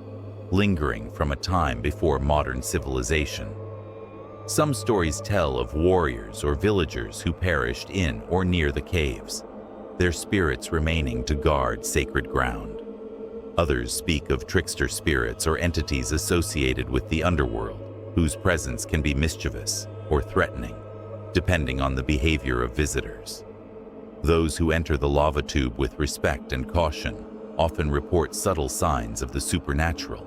lingering from a time before modern civilization. Some stories tell of warriors or villagers who perished in or near the caves, their spirits remaining to guard sacred ground. Others speak of trickster spirits or entities associated with the underworld, whose presence can be mischievous or threatening, depending on the behavior of visitors. Those who enter the lava tube with respect and caution often report subtle signs of the supernatural,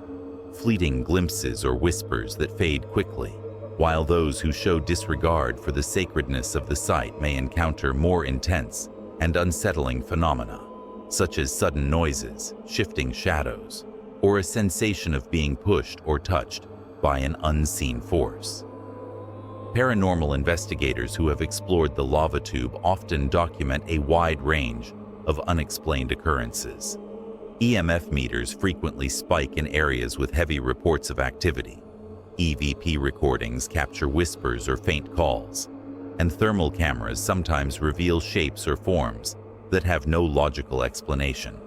fleeting glimpses or whispers that fade quickly, while those who show disregard for the sacredness of the site may encounter more intense and unsettling phenomena, such as sudden noises, shifting shadows, or a sensation of being pushed or touched by an unseen force. Paranormal investigators who have explored the lava tube often document a wide range of unexplained occurrences. EMF meters frequently spike in areas with heavy reports of activity. EVP recordings capture whispers or faint calls, and thermal cameras sometimes reveal shapes or forms that have no logical explanation.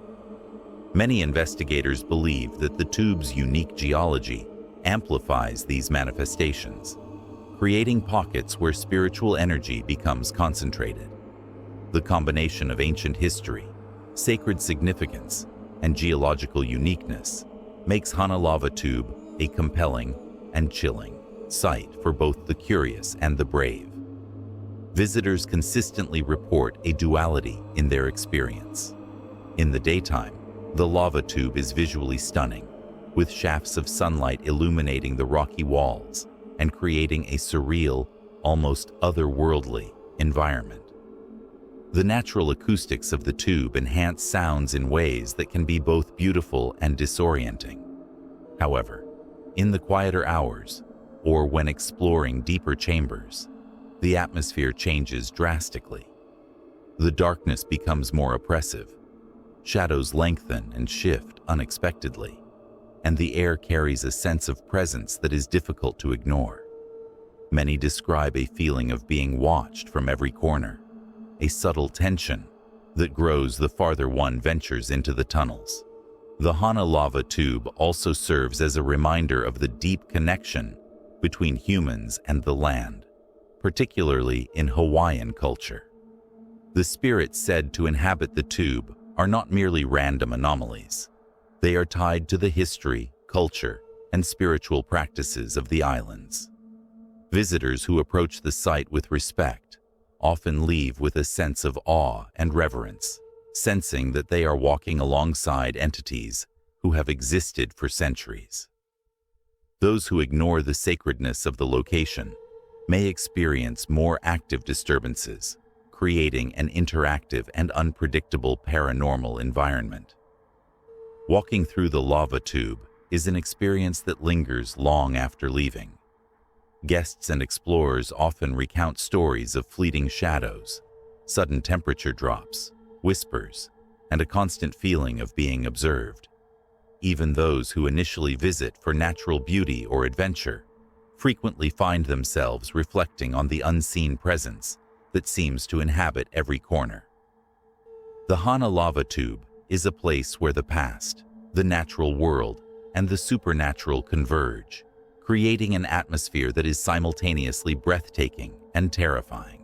Many investigators believe that the tube's unique geology amplifies these manifestations, creating pockets where spiritual energy becomes concentrated. The combination of ancient history, sacred significance, and geological uniqueness makes Hana lava tube a compelling and chilling sight for both the curious and the brave. Visitors consistently report a duality in their experience. In the daytime, the lava tube is visually stunning, with shafts of sunlight illuminating the rocky walls and creating a surreal, almost otherworldly environment. The natural acoustics of the tube enhance sounds in ways that can be both beautiful and disorienting. However, in the quieter hours, or when exploring deeper chambers, the atmosphere changes drastically. The darkness becomes more oppressive, shadows lengthen and shift unexpectedly, and the air carries a sense of presence that is difficult to ignore. Many describe a feeling of being watched from every corner, a subtle tension that grows the farther one ventures into the tunnels. The Hana lava tube also serves as a reminder of the deep connection between humans and the land, particularly in Hawaiian culture. The spirits said to inhabit the tube are not merely random anomalies. They are tied to the history, culture, and spiritual practices of the islands. Visitors who approach the site with respect often leave with a sense of awe and reverence, sensing that they are walking alongside entities who have existed for centuries. Those who ignore the sacredness of the location may experience more active disturbances, creating an interactive and unpredictable paranormal environment. Walking through the lava tube is an experience that lingers long after leaving. Guests and explorers often recount stories of fleeting shadows, sudden temperature drops, whispers, and a constant feeling of being observed. Even those who initially visit for natural beauty or adventure frequently find themselves reflecting on the unseen presence that seems to inhabit every corner. The Hana lava tube is a place where the past, the natural world, and the supernatural converge, creating an atmosphere that is simultaneously breathtaking and terrifying.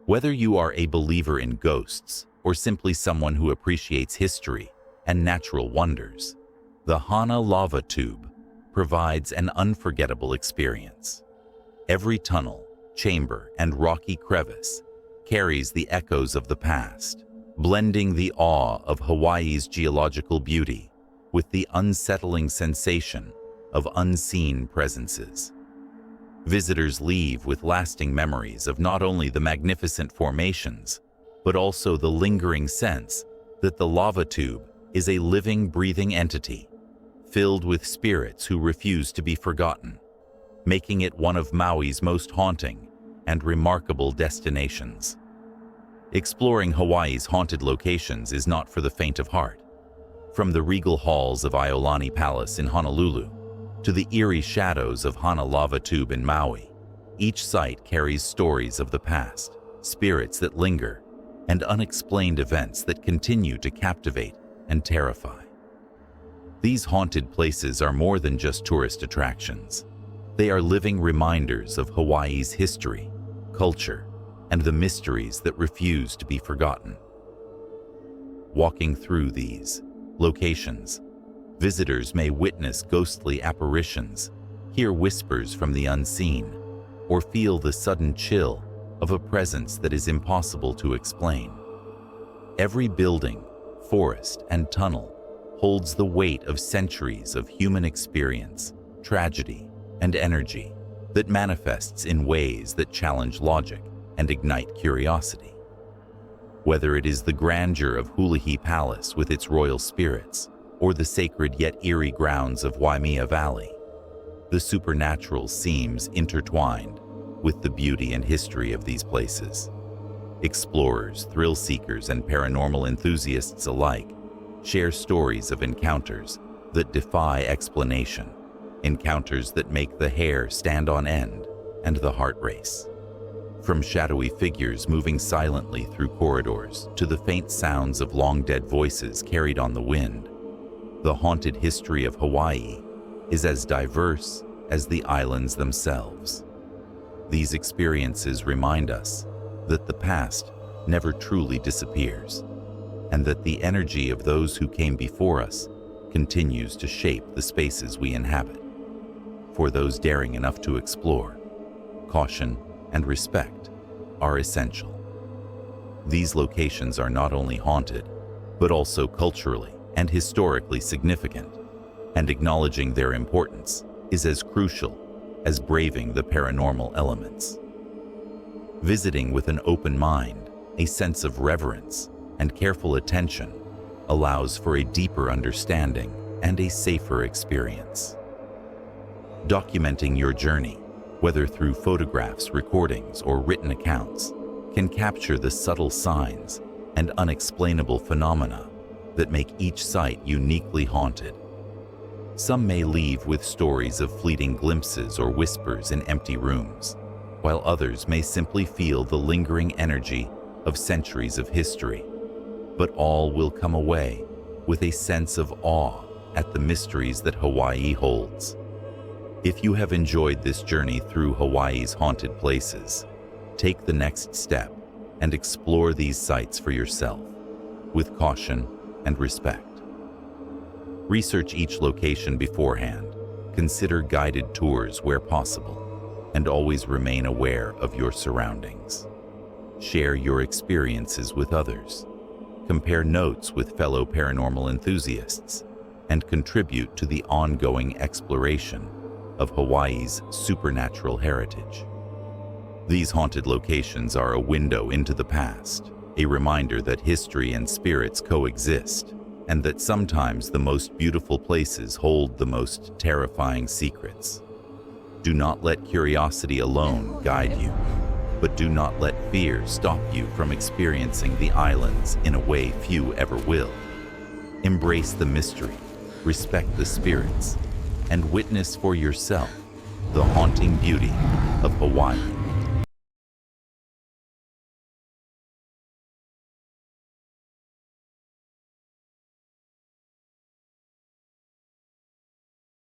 Whether you are a believer in ghosts or simply someone who appreciates history and natural wonders, the Hana lava tube provides an unforgettable experience. Every tunnel, chamber, and rocky crevice carries the echoes of the past, blending the awe of Hawaii's geological beauty with the unsettling sensation of unseen presences. Visitors leave with lasting memories of not only the magnificent formations, but also the lingering sense that the lava tube is a living, breathing entity, filled with spirits who refuse to be forgotten, making it one of Maui's most haunting and remarkable destinations. Exploring Hawaii's haunted locations is not for the faint of heart. From the regal halls of Iolani Palace in Honolulu to the eerie shadows of Hana Lava Tube in Maui, each site carries stories of the past, spirits that linger, and unexplained events that continue to captivate and terrify. These haunted places are more than just tourist attractions. They are living reminders of Hawaii's history, culture, and the mysteries that refuse to be forgotten. Walking through these locations, visitors may witness ghostly apparitions, hear whispers from the unseen, or feel the sudden chill of a presence that is impossible to explain. Every building, forest, and tunnel holds the weight of centuries of human experience, tragedy, and energy that manifests in ways that challenge logic and ignite curiosity. Whether it is the grandeur of Hulihi Palace with its royal spirits, or the sacred yet eerie grounds of Waimea Valley, the supernatural seems intertwined with the beauty and history of these places. Explorers, thrill seekers, and paranormal enthusiasts alike share stories of encounters that defy explanation, encounters that make the hair stand on end and the heart race. From shadowy figures moving silently through corridors to the faint sounds of long-dead voices carried on the wind, the haunted history of Hawaii is as diverse as the islands themselves. These experiences remind us that the past never truly disappears, and that the energy of those who came before us continues to shape the spaces we inhabit. For those daring enough to explore, caution and respect are essential. These locations are not only haunted, but also culturally and historically significant, and acknowledging their importance is as crucial as braving the paranormal elements. Visiting with an open mind, a sense of reverence, and careful attention allows for a deeper understanding and a safer experience. Documenting your journey, whether through photographs, recordings, or written accounts, can capture the subtle signs and unexplainable phenomena that make each site uniquely haunted. Some may leave with stories of fleeting glimpses or whispers in empty rooms, while others may simply feel the lingering energy of centuries of history. But all will come away with a sense of awe at the mysteries that Hawaii holds. If you have enjoyed this journey through Hawaii's haunted places, take the next step and explore these sites for yourself with caution and respect. Research each location beforehand, consider guided tours where possible, and always remain aware of your surroundings. Share your experiences with others, compare notes with fellow paranormal enthusiasts, and contribute to the ongoing exploration of Hawaii's supernatural heritage. These haunted locations are a window into the past, a reminder that history and spirits coexist, and that sometimes the most beautiful places hold the most terrifying secrets. Do not let curiosity alone guide you, but do not let fear stop you from experiencing the islands in a way few ever will. Embrace the mystery, respect the spirits, and witness for yourself the haunting beauty of Hawaii.